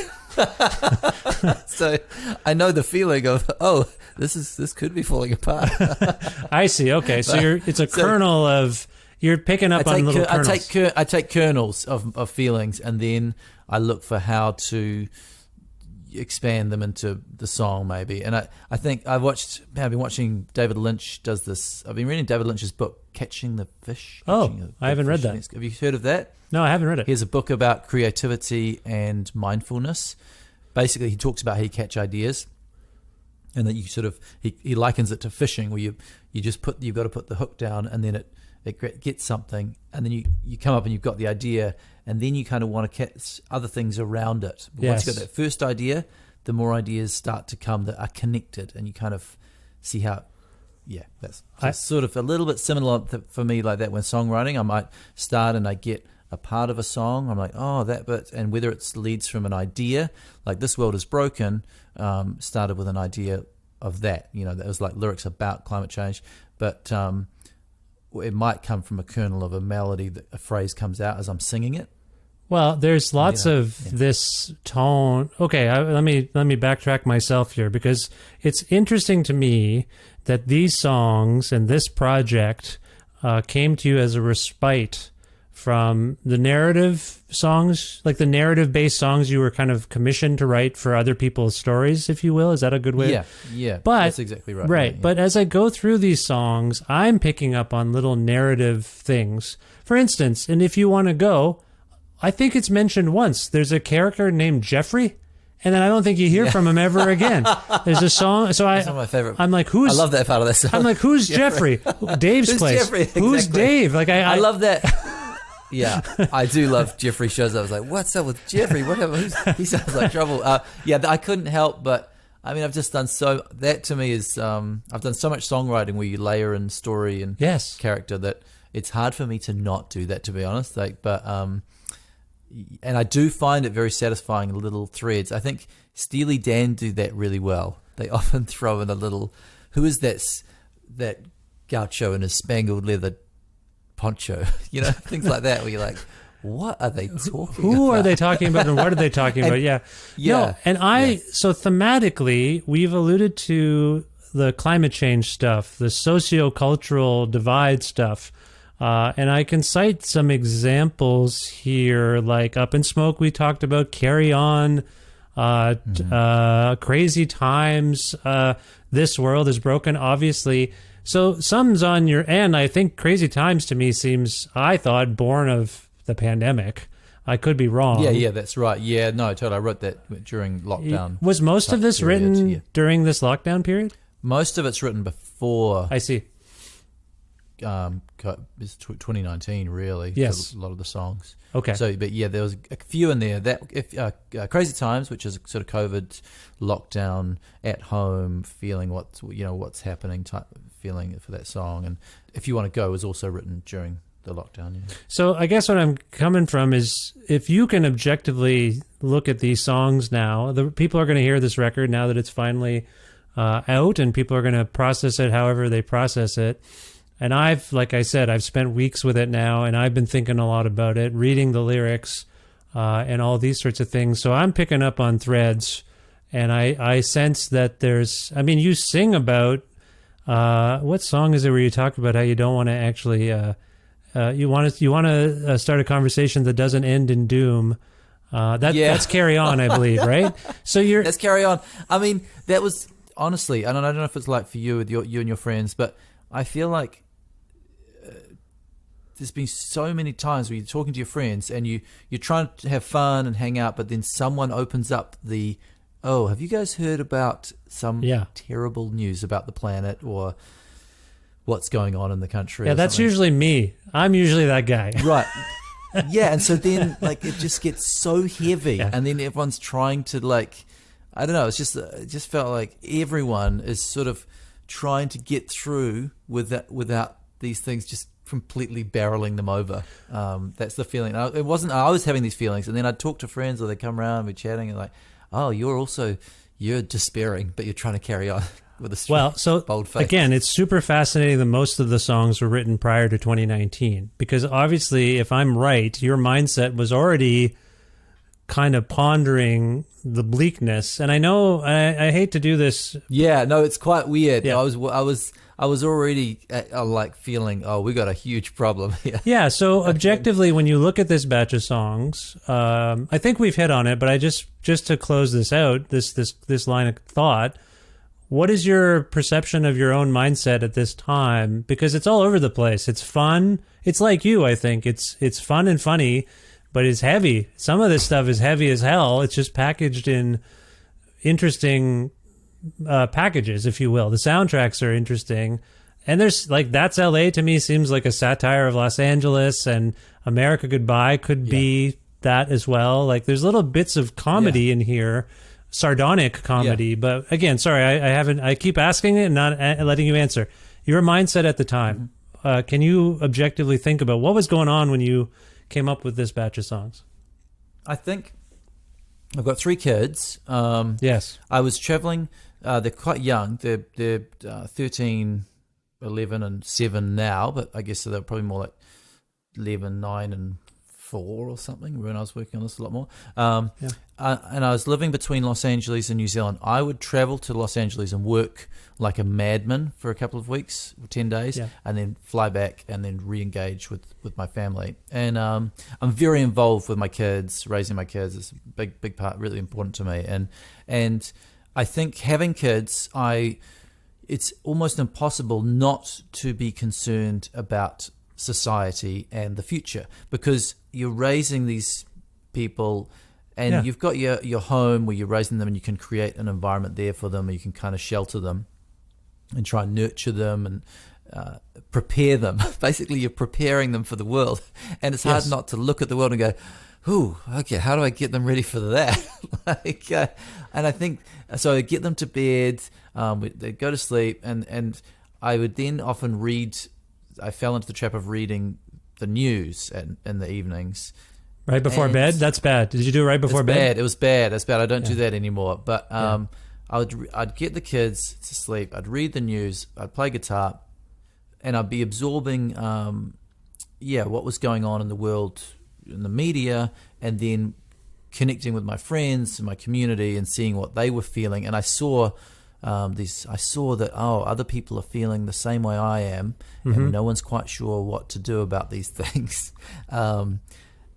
D: So I know the feeling of, this could be falling apart.
A: I see. Okay, so it's a kernel of You're picking up on little kernels.
D: I take kernels of feelings, and then I look for how to expand them into the song, maybe. And I think I've been watching David Lynch does this. I've been reading David Lynch's book, Catching the Fish.
A: I haven't read that.
D: Have you heard of that?
A: No, I haven't read it.
D: Here's a book about creativity and mindfulness. Basically, he talks about how you catch ideas, and that you sort of he likens it to fishing, where you've got to put the hook down, and then it gets something, and then you come up and you've got the idea, and then you kind of want to catch other things around it. But once you've got that first idea, the more ideas start to come that are connected, and you kind of see how. Yeah, that's sort of a little bit similar for me like that when songwriting. I might start and I get a part of a song. I'm like, oh, that bit, and whether it leads from an idea, like This World Is Broken, started with an idea of that. That was like lyrics about climate change, but it might come from a kernel of a melody that a phrase comes out as I'm singing it.
A: Well, there's lots of this tone. Okay, let me backtrack myself here, because it's interesting to me that these songs and this project came to you as a respite from the narrative songs, like the narrative-based songs you were kind of commissioned to write for other people's stories, if you will. Is that a good way?
D: Yeah,
A: but,
D: that's exactly right.
A: Right,
D: yeah.
A: But as I go through these songs, I'm picking up on little narrative things. For instance, and if you want to go, I think it's mentioned once. There's a character named Jeffrey, and then I don't think you hear from him ever again. There's a song. So
D: that's one of my favorite.
A: I'm like, who's?
D: I love that part of that song.
A: I'm like, who's Jeffrey? Dave's
D: Who's
A: place.
D: Jeffrey? Exactly.
A: Who's Dave? Like
D: I love that. Yeah, I do love Jeffrey shows up. I was like, what's up with Jeffrey? Whatever. He sounds like trouble. I couldn't help but. I mean, I've just done so. That to me is. I've done so much songwriting where you layer in story and character that it's hard for me to not do that. To be honest, and I do find it very satisfying. Little threads. I think Steely Dan do that really well. They often throw in a little. Who is that gaucho in his spangled leather poncho? Things like that. Where you're like, what are they talking?
A: Who
D: about?
A: are they talking about, and what are they talking about? Yeah. No, and so thematically, we've alluded to the climate change stuff, the socio-cultural divide stuff. And I can cite some examples here, like Up in Smoke we talked about, Carry On, Crazy Times, This World Is Broken, obviously. So some's on your end. I think Crazy Times to me seems, I thought, born of the pandemic. I could be wrong.
D: Yeah, that's right. Yeah, no, totally. I wrote that during lockdown.
A: Was most of this written during this lockdown period?
D: Most of it's written before.
A: I see.
D: It's 2019, really.
A: Yes,
D: a lot of the songs.
A: Okay.
D: So, but yeah, there was a few in there. That Crazy Times, which is sort of COVID lockdown at home feeling, what's happening type feeling for that song, and If You Want to Go was also written during the lockdown. Yeah.
A: So I guess what I'm coming from is, if you can objectively look at these songs now, the people are going to hear this record now that it's finally out, and people are going to process it however they process it. And like I said, I've spent weeks with it now, and I've been thinking a lot about it, reading the lyrics, and all these sorts of things. So I'm picking up on threads, and I sense that you sing about, what song is it where you talk about how you don't want to actually, you want to start a conversation that doesn't end in doom. That's Carry On, I believe, right? So
D: that's Carry On. I mean, that was, honestly, I don't know if it's like for you with you and your friends, but I feel like there's been so many times where you're talking to your friends and you're trying to have fun and hang out, but then someone opens up have you guys heard about some terrible news about the planet or what's going on in the country?
A: Yeah, that's usually me. I'm usually that guy.
D: Right. Yeah, and so then it just gets so heavy, and then everyone's trying to I don't know. It just felt like everyone is sort of trying to get through without these things just completely barreling them over. That's the feeling. I was having these feelings, and then I'd talk to friends, or they'd come around and be chatting, and like, oh, you're despairing, but you're trying to carry on with a bold face. Again,
A: it's super fascinating that most of the songs were written prior to 2019, because obviously, if I'm right, your mindset was already kind of pondering the bleakness. And I know I hate to do this.
D: Yeah, no, it's quite weird.
A: Yeah.
D: I was already like feeling, oh, we got a huge problem here.
A: Yeah. So objectively, when you look at this batch of songs, I think we've hit on it. But I just to close this out, this line of thought. What is your perception of your own mindset at this time? Because it's all over the place. It's fun. It's like you, I think. It's fun and funny, but it's heavy. Some of this stuff is heavy as hell. It's just packaged in interesting packages, if you will. The soundtracks are interesting. And there's like, That's LA to me seems like a satire of Los Angeles, and America Goodbye could be that as well. Like there's little bits of comedy in here. Sardonic comedy, but again, sorry, I keep asking it and not letting you answer. Your mindset at the time, can you objectively think about what was going on when you came up with this batch of songs?
D: I think I've got 3 kids.
A: Yes.
D: I was traveling, they're quite young, they're 13, 11 and 7 now, but I guess they're probably more like 11, 9 and 4 or something when I was working on this a lot more. And I was living between Los Angeles and New Zealand. I would travel to Los Angeles and work like a madman for a couple of weeks, 10 days, and then fly back and then re-engage with my family. And I'm very involved with my kids. Raising my kids is a big part, really important to me. And I think having kids, it's almost impossible not to be concerned about society and the future, because you're raising these people and you've got your home where you're raising them, and you can create an environment there for them, and you can kind of shelter them and try and nurture them and prepare them. Basically, you're preparing them for the world, and it's hard not to look at the world and go, "Ooh, okay, how do I get them ready for that?" And I think so. I get them to bed, they go to sleep, and I would then often read. I fell into the trap of reading the news in the evenings.
A: Right before bed? That's bad. Did you do it right before bed?
D: It was bad. That's bad. I don't do that anymore. But I'd get the kids to sleep. I'd read the news. I'd play guitar, and I'd be absorbing, what was going on in the world, in the media, and then connecting with my friends and my community and seeing what they were feeling. And I saw that other people are feeling the same way I am, and no one's quite sure what to do about these things.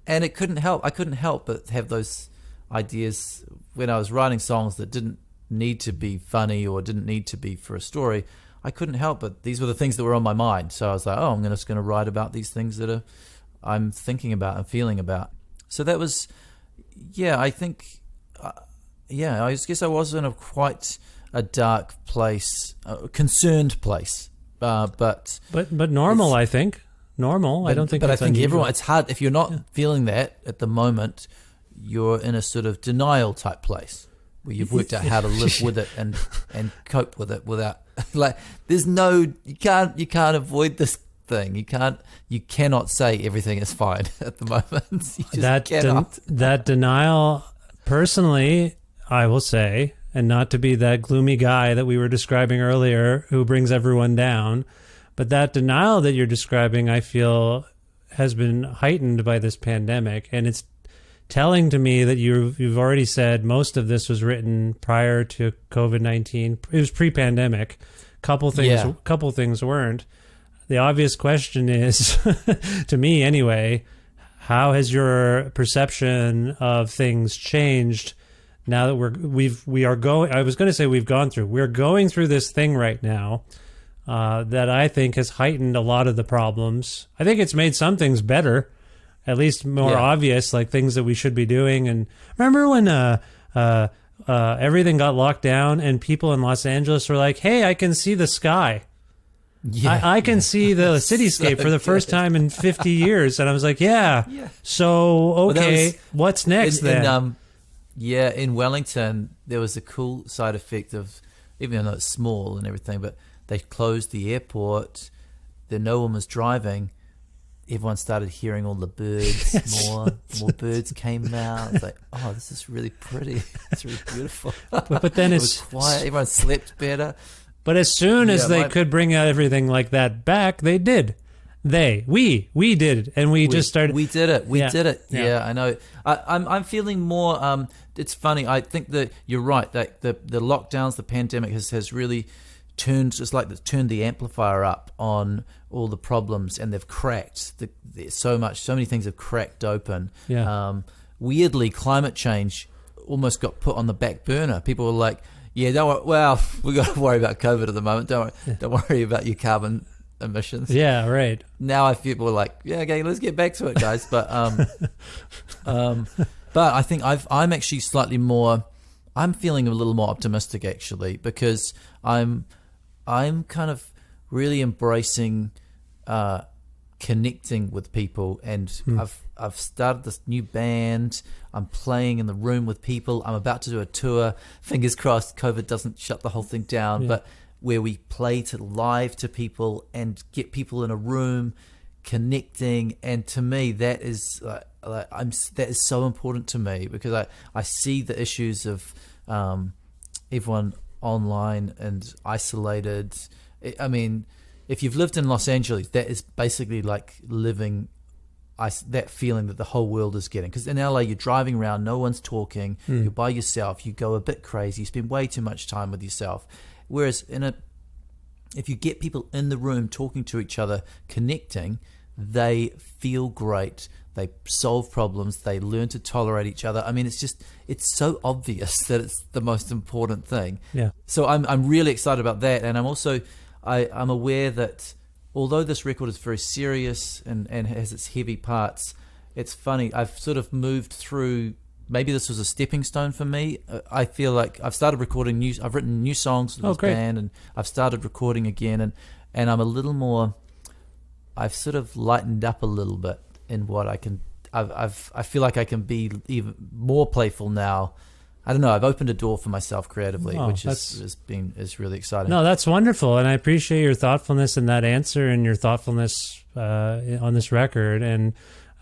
D: And it couldn't help. I couldn't help but have those ideas when I was writing songs that didn't need to be funny or didn't need to be for a story. I couldn't help but these were the things that were on my mind. So I was like, I'm just going to write about these things that I'm thinking about and feeling about. So that was, I think, I guess I was in quite a dark place, a concerned place, but
A: normal. I think normal. I don't think.
D: But I think
A: unusual.
D: everyone. It's hard if you're not feeling that at the moment. You're in a sort of denial type place where you've worked out how to live with it and cope with it without there's no you can't avoid this thing. You cannot say everything is fine at the moment. You just cannot.
A: That denial, personally, I will say. And not to be that gloomy guy that we were describing earlier who brings everyone down, but that denial that you're describing, I feel, has been heightened by this pandemic. And it's telling to me that you've already said most of this was written prior to COVID-19. It was pre-pandemic. Couple things weren't. The obvious question is, to me anyway, how has your perception of things changed now that we're going through this thing right now that I think has heightened a lot of the problems. I think it's made some things better, at least more obvious, like things that we should be doing. And remember when everything got locked down and people in Los Angeles were like, "Hey, I can see the sky. I can see the cityscape for the first time in 50 years." And I was like, so, okay, what's next then?
D: In Wellington, there was a cool side effect of, even though it's small and everything, but they closed the airport. No one was driving. Everyone started hearing all the birds. More birds came out. It's like, this is really pretty. It's really beautiful.
A: But then
D: it was quiet. Everyone slept better.
A: But as soon as they could bring out everything like that back, they did. We did, and we just started.
D: We did it. We did it. Yeah, I know. I'm feeling more. It's funny. I think that you're right. That the lockdowns, the pandemic has really turned the amplifier up on all the problems, and they've cracked so many things have cracked open. Weirdly, climate change almost got put on the back burner. People were like, yeah, don't worry, well, we got to worry about COVID at the moment, don't worry about your carbon emissions.
A: Yeah, right.
D: Now I feel people are like, yeah, okay, let's get back to it, guys. But but I think I'm actually slightly more, I'm feeling a little more optimistic actually, because I'm kind of really embracing connecting with people, and I've started this new band. I'm playing in the room with people. I'm about to do a tour. Fingers crossed COVID doesn't shut the whole thing down, but where we play live to people and get people in a room connecting. And to me, that is that is so important to me, because I see the issues of everyone online and isolated. I mean, if you've lived in Los Angeles, that is basically like living that feeling that the whole world is getting. Because in LA, you're driving around, no one's talking, you're by yourself, you go a bit crazy, you spend way too much time with yourself. Whereas if you get people in the room talking to each other, connecting, they feel great, they solve problems, they learn to tolerate each other. I mean, it's so obvious that it's the most important thing. Yeah. So I'm really excited about that, and I'm also I'm aware that although this record is very serious and has its heavy parts, it's funny. I've sort of moved through. Maybe this was a stepping stone for me. I feel like I've started recording I've written new songs with this band, and I've started recording again, and I'm a little more. I've sort of lightened up a little bit in what I can. I feel like I can be even more playful now. I don't know. I've opened a door for myself creatively, which is really exciting.
A: No, that's wonderful, and I appreciate your thoughtfulness in that answer and your thoughtfulness on this record, and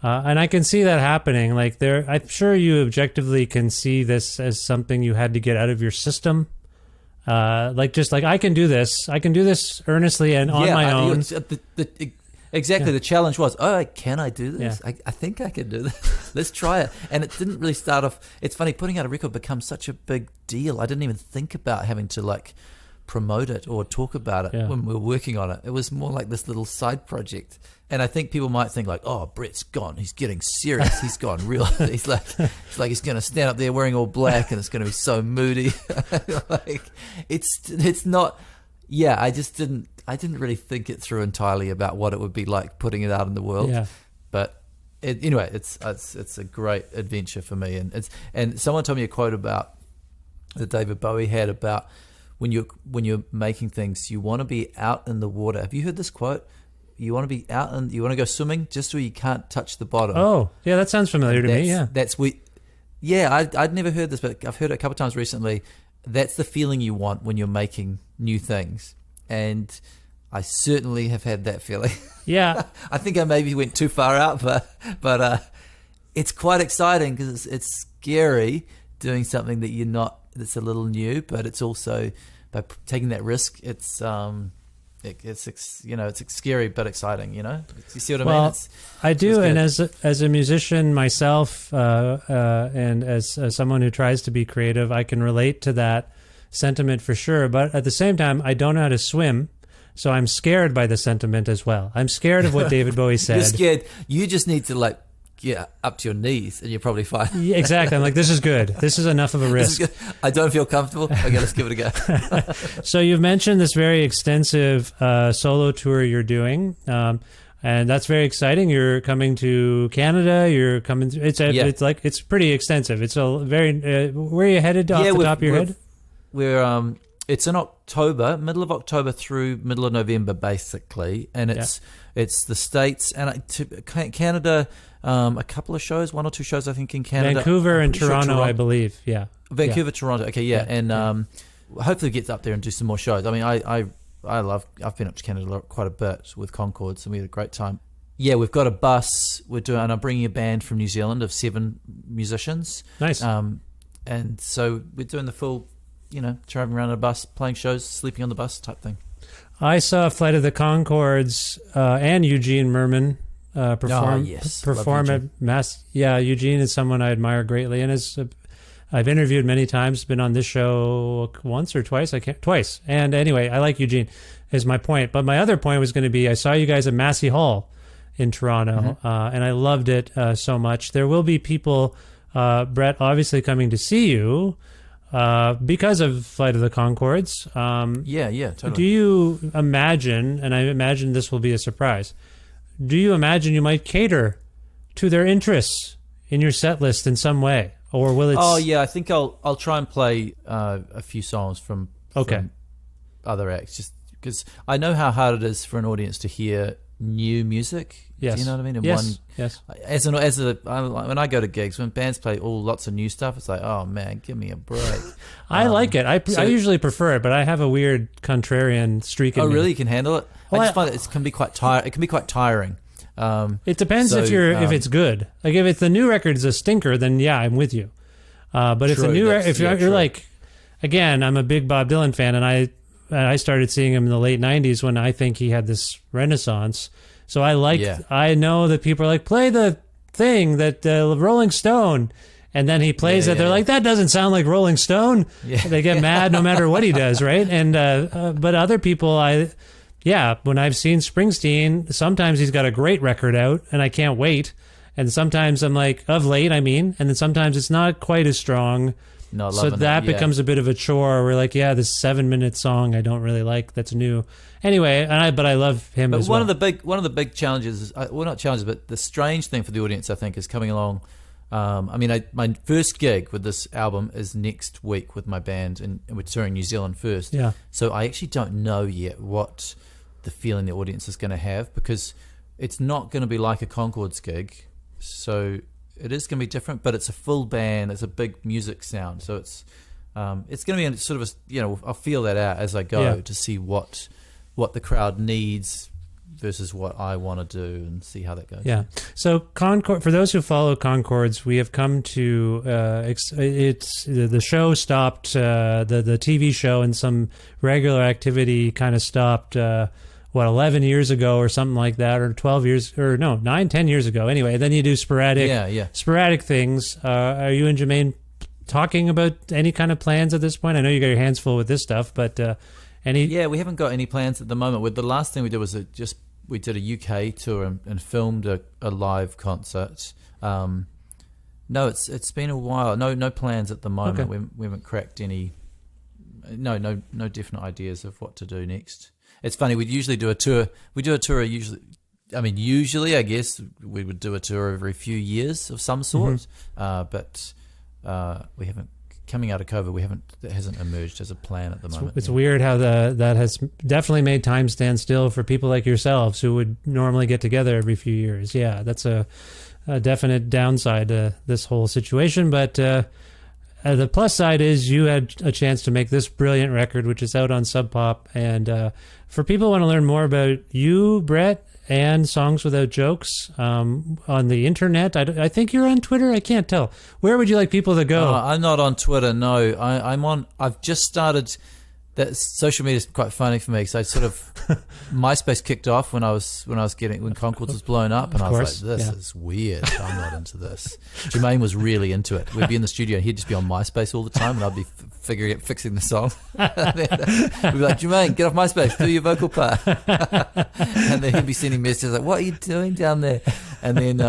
A: I can see that happening. Like I'm sure you objectively can see this as something you had to get out of your system. Like I can do this earnestly and on my own.
D: Exactly. The challenge was, can I do this? Yeah. I think I can do this. Let's try it. And it didn't really start off. It's funny, putting out a record becomes such a big deal. I didn't even think about having to promote it or talk about it when we were working on it. It was more like this little side project. And I think people might think Bret's gone. He's getting serious. He's gone real. He's like he's going to stand up there wearing all black and it's going to be so moody. It's not. Yeah, I didn't really think it through entirely about what it would be like putting it out in the world. Yeah. But anyway, it's a great adventure for me. And someone told me a quote about that David Bowie had about when you're making things, you want to be out in the water. Have you heard this quote? You want to be out and you want to go swimming just where you can't touch the bottom.
A: Oh, yeah, that sounds familiar to me. Yeah,
D: that's I'd never heard this, but I've heard it a couple of times recently. That's the feeling you want when you're making new things. And I certainly have had that feeling.
A: Yeah.
D: I think I maybe went too far out, but it's quite exciting because it's scary doing something that's a little new, but it's also, by taking that risk, it's scary but exciting, you see what I mean?
A: I do, and as a musician myself, and as someone who tries to be creative, I can relate to that sentiment for sure. But at the same time, I don't know how to swim, so I'm scared by the sentiment as well. I'm scared of what David Bowie said.
D: You're scared. You just need to get up to your knees, and you're probably fine.
A: Yeah, exactly. I'm like, this is good. This is enough of a risk.
D: I don't feel comfortable. Okay, let's give it a go.
A: So you've mentioned this very extensive solo tour you're doing, and that's very exciting. You're coming to Canada. You're coming. It's pretty extensive. It's a very. Where are you headed off the top of your head?
D: We're it's in October, middle of October through middle of November, basically, and it's the States and Canada. A couple of shows, 1 or 2 shows, I think, in Canada.
A: Vancouver and Toronto, I believe. Yeah.
D: Vancouver, Toronto. Okay, yeah. And hopefully get up there and do some more shows. I mean, I've been up to Canada quite a bit with Concord, so we had a great time. Yeah, we've got a bus. And I'm bringing a band from New Zealand of 7 musicians.
A: Nice.
D: And so we're doing the full, traveling around in a bus, playing shows, sleeping on the bus type thing.
A: I saw Flight of the Conchords and Eugene Merman perform at Mass. Yeah, Eugene is someone I admire greatly, and is I've interviewed many times, been on this show once or twice. Twice. And anyway, I like Eugene, is my point. But my other point was going to be, I saw you guys at Massey Hall in Toronto, and I loved it so much. There will be people, Bret, obviously coming to see you because of Flight of the Conchords.
D: Yeah, totally.
A: Do you imagine, and I imagine this will be a surprise, do you imagine you might cater to their interests in your set list in some way? Or will it?
D: Oh yeah, I think I'll try and play a few songs from other acts, just because I know how hard it is for an audience to hear new music.
A: Yes.
D: Do you know what I mean? And
A: yes.
D: When I go to gigs, when bands play lots of new stuff, it's like, oh man, give me a break.
A: I like it. I usually prefer it, but I have a weird contrarian streak in me.
D: Oh really? You can handle it?
A: Well,
D: I just find it can be quite tired. It can be quite tiring.
A: It depends if it's good. Like if it's the new record is a stinker, then yeah, I'm with you. But if the new you're like, again, I'm a big Bob Dylan fan, and I started seeing him in the late '90s when I think he had this renaissance. So I know that people are like, play the thing that Rolling Stone, and then he plays it. They're like, that doesn't sound like Rolling Stone. Yeah. They get mad no matter what he does, right? And but other people, when I've seen Springsteen, sometimes he's got a great record out, and I can't wait. And sometimes I'm like, of late, and then sometimes it's not quite as strong. So that becomes a bit of a chore. We're like, this 7-minute song I don't really like. That's new. Anyway, but I love him as well.
D: But one of the big challenges, not challenges, but the strange thing for the audience, I think, is coming along. My first gig with this album is next week with my band, and we're touring New Zealand first.
A: Yeah.
D: So I actually don't know yet what the feeling the audience is going to have, because it's not going to be like a Conchords gig. So it is going to be different, but it's a full band. It's a big music sound. So it's going to be sort of I'll feel that out as I go to see what the crowd needs versus what I want to do, and see how that goes. Yeah.
A: So Conchord, for those who follow Conchords, we have come to the show stopped, the TV show and some regular activity kind of stopped. 11 years ago or something like that, or 12 years, or no, 10 years ago. Anyway, then you do sporadic things. Are you and Jermaine talking about any kind of plans at this point? I know you got your hands full with this stuff, but any? Yeah,
D: we haven't got any plans at the moment. With the last thing we did was we did a UK tour and filmed a live concert. No, it's been a while. No plans at the moment.
A: Okay.
D: We haven't cracked any. No definite ideas of what to do next. It's funny, we'd usually do a tour. We do a tour usually, I guess, we would do a tour every few years of some sort. But we haven't, coming out of COVID, that hasn't emerged as a plan at the moment.
A: It's weird how that has definitely made time stand still for people like yourselves who would normally get together every few years. Yeah, that's a definite downside to this whole situation. But the plus side is you had a chance to make this brilliant record, which is out on Sub Pop. And for people who want to learn more about you, Bret, and Songs Without Jokes on the internet, I think you're on Twitter. I can't tell. Where would you like people to go?
D: I'm not on Twitter. No, I'm on. I've just started. That social media is quite funny for me. So I sort of MySpace kicked off when Conchords was blown up, and I was like, "This is weird. I'm not into this." Jermaine was really into it. We'd be in the studio, and he'd just be on MySpace all the time, and I'd be fixing the song. We'd be like, "Jermaine, get off MySpace, do your vocal part," and then he'd be sending messages like, "What are you doing down there?" And then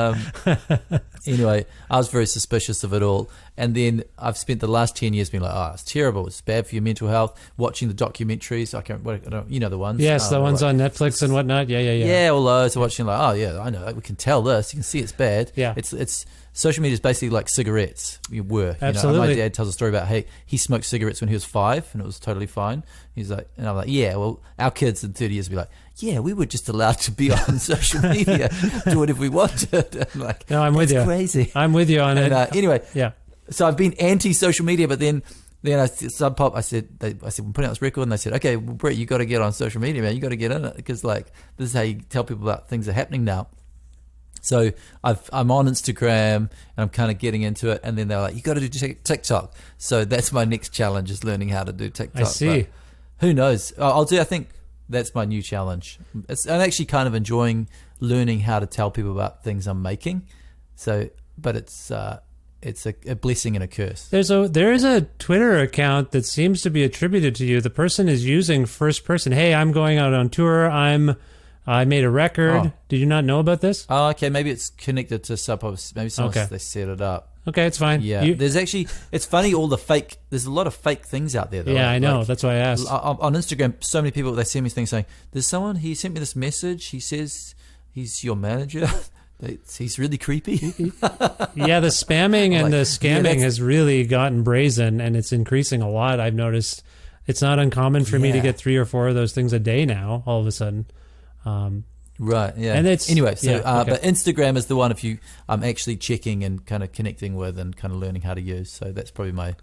D: anyway, I was very suspicious of it all. And then I've spent the last 10 years being like, it's terrible. It's bad for your mental health. Watching the documentaries. I don't, you know the ones.
A: Yes, the ones on Netflix and whatnot. Yeah.
D: Yeah, all those. Watching like, I know. We can tell this. You can see it's bad.
A: Yeah.
D: It's social media is basically like cigarettes.
A: Absolutely.
D: My dad tells a story about, he smoked cigarettes when he was 5 and it was totally fine. He's like, and I'm like, yeah, well, our kids in 30 years will be like, yeah, we were just allowed to be on social media, do whatever we wanted. I'm like,
A: no, I'm with you.
D: Crazy.
A: I'm with you on it.
D: Anyway,
A: yeah.
D: So I've been anti-social media, but then Sub Pop, I said, we're putting out this record, and they said, okay, well, Bret, you got to get on social media, man. You got to get in it, because this is how you tell people about things that are happening now. So I'm on Instagram, and I'm kind of getting into it, and then they're like, you got to do TikTok. So that's my next challenge, is learning how to do TikTok.
A: I see.
D: But who knows? I think that's my new challenge. I'm actually kind of enjoying learning how to tell people about things I'm making. So, but it's it's a blessing and a curse.
A: There is a Twitter account that seems to be attributed to you. The person is using first person. Hey, I'm going out on tour. I made a record.
D: Oh.
A: Did you not know about this?
D: Oh, okay. Maybe it's connected to maybe someone they set it up.
A: Okay, it's fine.
D: Yeah, there's actually, it's funny, there's a lot of fake things out there though.
A: Yeah, I know. That's why I asked.
D: On Instagram, so many people, they send me things saying, there's someone, he sent me this message, he says he's your manager. He's really creepy.
A: Yeah, the spamming and the scamming has really gotten brazen, and it's increasing a lot. I've noticed it's not uncommon for me to get 3 or 4 of those things a day now, all of a sudden.
D: Right, yeah.
A: And it's
D: anyway, so
A: okay.
D: But Instagram is the one if I'm actually checking and kind of connecting with and kind of learning how to use. So that's probably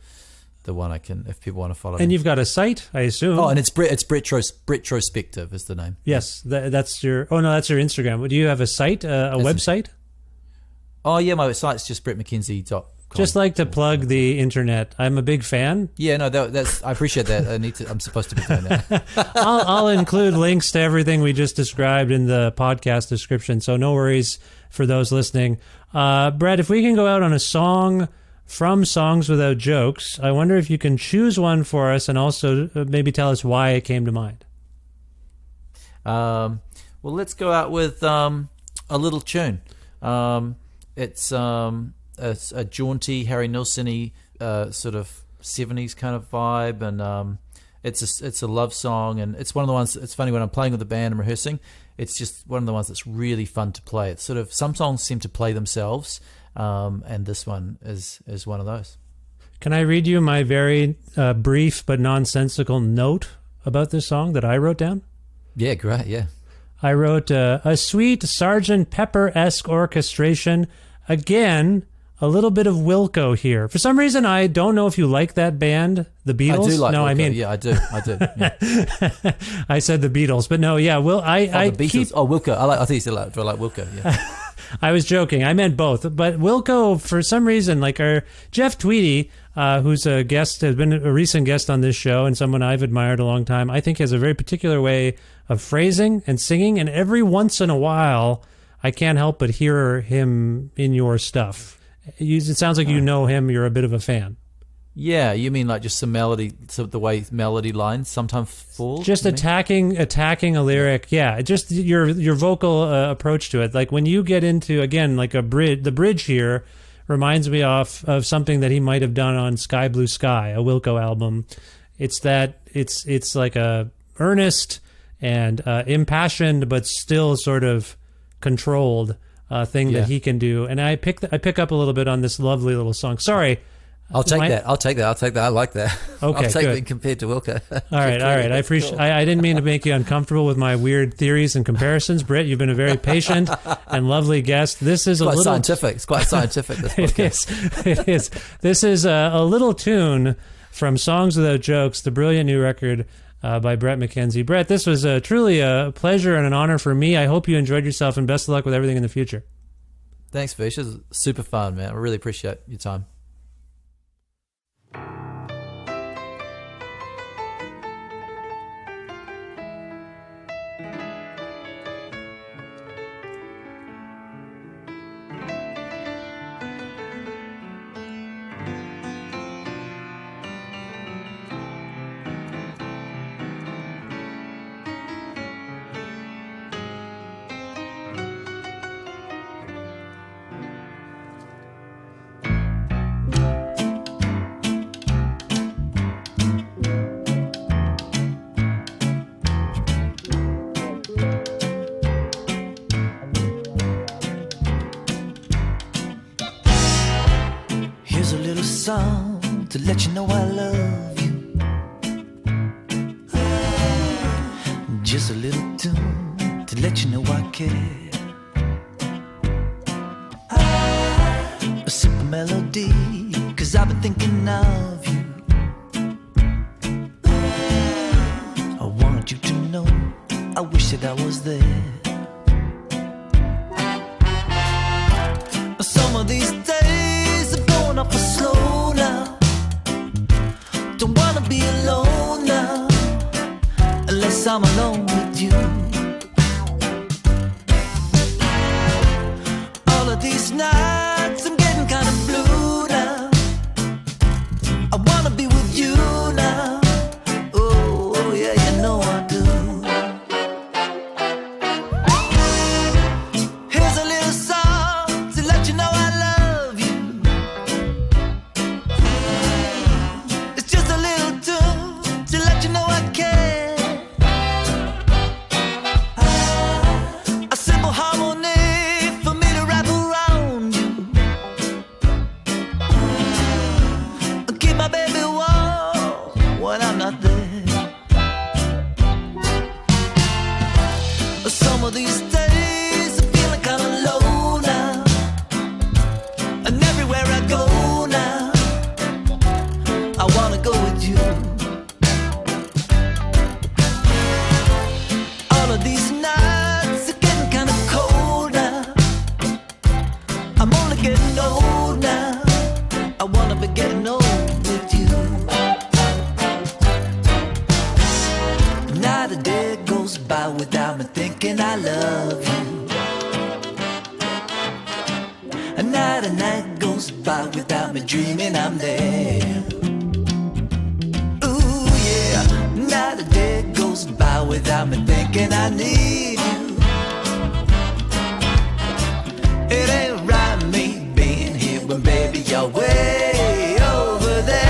D: the one I can, if people want to follow.
A: And
D: me.
A: You've got a site, I assume.
D: Oh, and it's Retrospective is the name.
A: Yes, that's your Instagram. Do you have a site, a website?
D: Oh yeah, my site's just bretmckenzie.com.
A: Just like to plug the internet. I'm a big fan.
D: Yeah, no, that's I appreciate that. I'm supposed to be doing that.
A: I'll include links to everything we just described in the podcast description, so no worries for those listening. Bret, if we can go out on a song from Songs Without Jokes, I wonder if you can choose one for us and also maybe tell us why it came to mind.
D: Well, let's go out with a little tune. It's a jaunty, Harry Nilsson-y sort of 70s kind of vibe, and it's a love song, and it's one of the ones. It's funny when I'm playing with the band and rehearsing. It's just one of the ones that's really fun to play. It's sort of, some songs seem to play themselves, and this one is one of those.
A: Can I read you my very brief but nonsensical note about this song that I wrote down?
D: Yeah, great. Yeah,
A: I wrote a sweet Sgt. Pepper-esque orchestration. Again, a little bit of Wilco here. For some reason, I don't know if you like that band, the Beatles.
D: I do like
A: no,
D: Wilco.
A: I mean,
D: yeah, I do. Yeah.
A: I said the Beatles, but no, yeah. Well,
D: the Beatles. Wilco. I think you said do I like Wilco? Yeah.
A: I was joking. I meant both. But Wilco, for some reason, like our Jeff Tweedy, who's a guest, has been a recent guest on this show and someone I've admired a long time, I think has a very particular way of phrasing and singing. And every once in a while, I can't help but hear him in your stuff. It sounds like you know him. You're a bit of a fan.
D: Yeah, you mean like just some melody, so the way melody lines sometimes fall?
A: Just attacking a lyric. Yeah, just your vocal approach to it. Like when you get into, again, like the bridge here reminds me of something that he might have done on Sky Blue Sky, a Wilco album. It's like a earnest and impassioned, but still sort of controlled thing that he can do. And I pick up a little bit on this lovely little song. Sorry.
D: I'll take that. I like that.
A: Okay,
D: I'll take
A: good.
D: it compared to Wilco.
A: All right. I appreciate. I didn't mean to make you uncomfortable with my weird theories and comparisons, Bret. You've been a very patient and lovely guest. This is
D: quite scientific. It's quite scientific. This podcast.
A: It is. This is a little tune from Songs Without Jokes, the brilliant new record by Bret McKenzie. Bret, this was truly a pleasure and an honor for me. I hope you enjoyed yourself, and best of luck with everything in the future.
D: Thanks, Fish. It was super fun, man. I really appreciate your time.
E: Here's a little song to let you know I love you. Just a little tune to let you know I care. A simple melody, 'cause I've been thinking of you. I want you to know I wish that I was there. Some of these days are going off for slow now. Don't wanna be alone now, unless I'm alone with you. All of these nights I'm getting kind of blue now. of these days I'm feeling kind of low now, and everywhere I go now I wanna go with you. All of these nights are getting kind of cold now, I'm only getting old now, I wanna be getting old with you. Not a day goes by without me thinking I love you. And not a night goes by without me dreaming I'm there. Ooh yeah, not a day goes by without me thinking I need you. It ain't right me being here when baby you're way over there.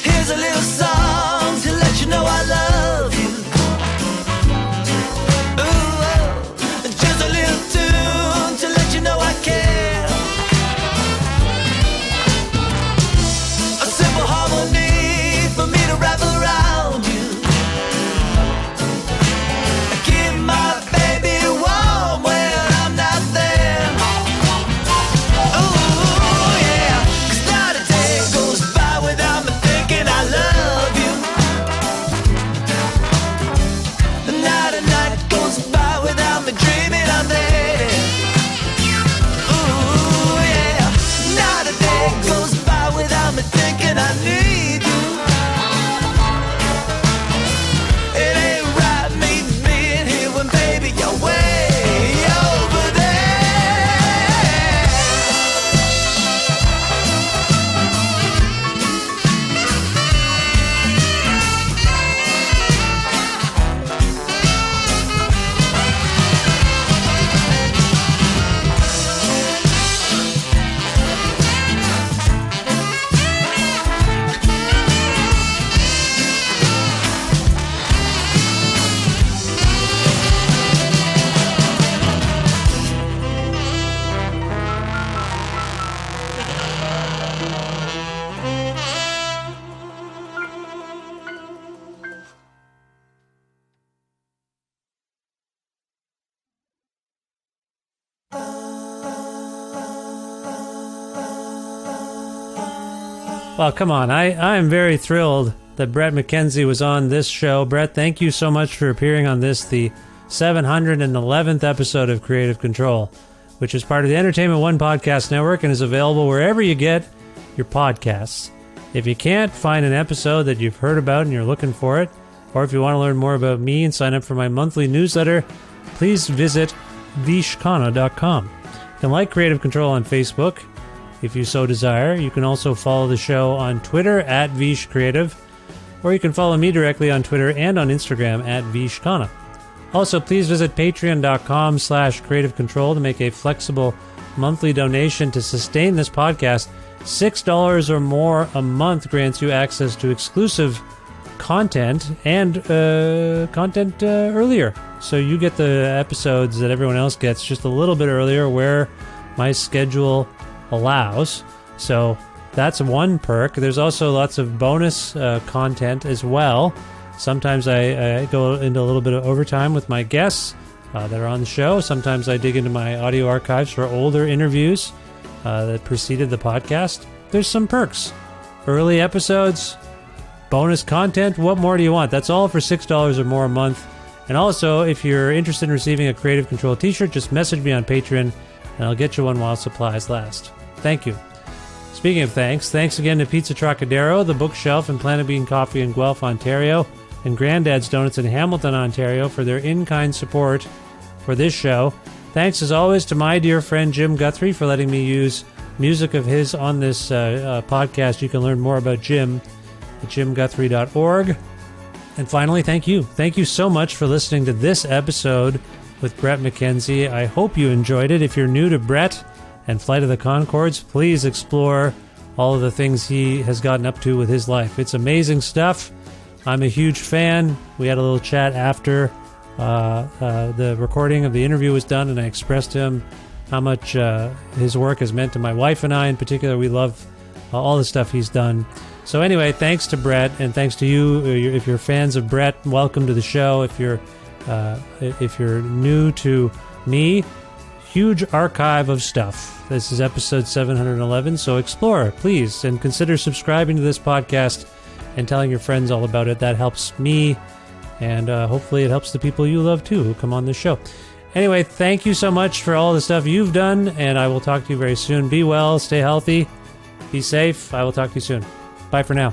E: Here's a little song to let you know I love you. Ooh, just a little tune to let you know I care. A simple harmony for me to wrap around you. Keep my baby warm when I'm not there. Ooh yeah, 'cause not a day goes by without me thinking I love you. Not a night goes by without me dreaming I'm there. Ooh yeah, not a day goes by without me thinking I need you. It ain't right me being here when baby you're way over there.
A: Well, come on. I am very thrilled that Bret McKenzie was on this show. Bret, thank you so much for appearing on this, the 711th episode of Creative Control, which is part of the Entertainment One Podcast Network and is available wherever you get your podcasts. If you can't find an episode that you've heard about and you're looking for it, or if you want to learn more about me and sign up for my monthly newsletter, please visit vishkhanna.com. You can like Creative Control on Facebook, if you so desire. You can also follow the show on Twitter at VishCreative, or you can follow me directly on Twitter and on Instagram at Vishkhanna. Also, please visit patreon.com/Creative Control to make a flexible monthly donation to sustain this podcast. $6 or more a month grants you access to exclusive content and content earlier. So you get the episodes that everyone else gets just a little bit earlier where my schedule allows. So that's one perk. There's also lots of bonus content as well. Sometimes I go into a little bit of overtime with my guests that are on the show. Sometimes I dig into my audio archives for older interviews that preceded the podcast. There's some perks. Early episodes, bonus content. What more do you want? That's all for $6 or more a month. And also, if you're interested in receiving a Creative Control t-shirt, just message me on Patreon and I'll get you one while supplies last. Thank you. Speaking of thanks again to Pizza Trocadero, The Bookshelf, and Planet Bean Coffee in Guelph, Ontario, and Grandad's Donuts in Hamilton, Ontario for their in-kind support for this show. Thanks as always to my dear friend Jim Guthrie for letting me use music of his on this podcast. You can learn more about Jim at jimguthrie.org. And finally, thank you. Thank you so much for listening to this episode with Bret McKenzie. I hope you enjoyed it. If you're new to Bret and Flight of the Conchords, please explore all of the things he has gotten up to with his life. It's amazing stuff. I'm a huge fan. We had a little chat after the recording of the interview was done, and I expressed to him how much his work has meant to my wife and I in particular. We love all the stuff he's done. So anyway, thanks to Bret, and thanks to you. If you're fans of Bret, welcome to the show. If you're new to me, huge archive of stuff. This is episode 711, so explore, please, and consider subscribing to this podcast and telling your friends all about it. That helps me, and hopefully it helps the people you love too who come on this show. Anyway, thank you so much for all the stuff you've done, and I will talk to you very soon. Be well, stay healthy, be safe. I will talk to you soon. Bye for now.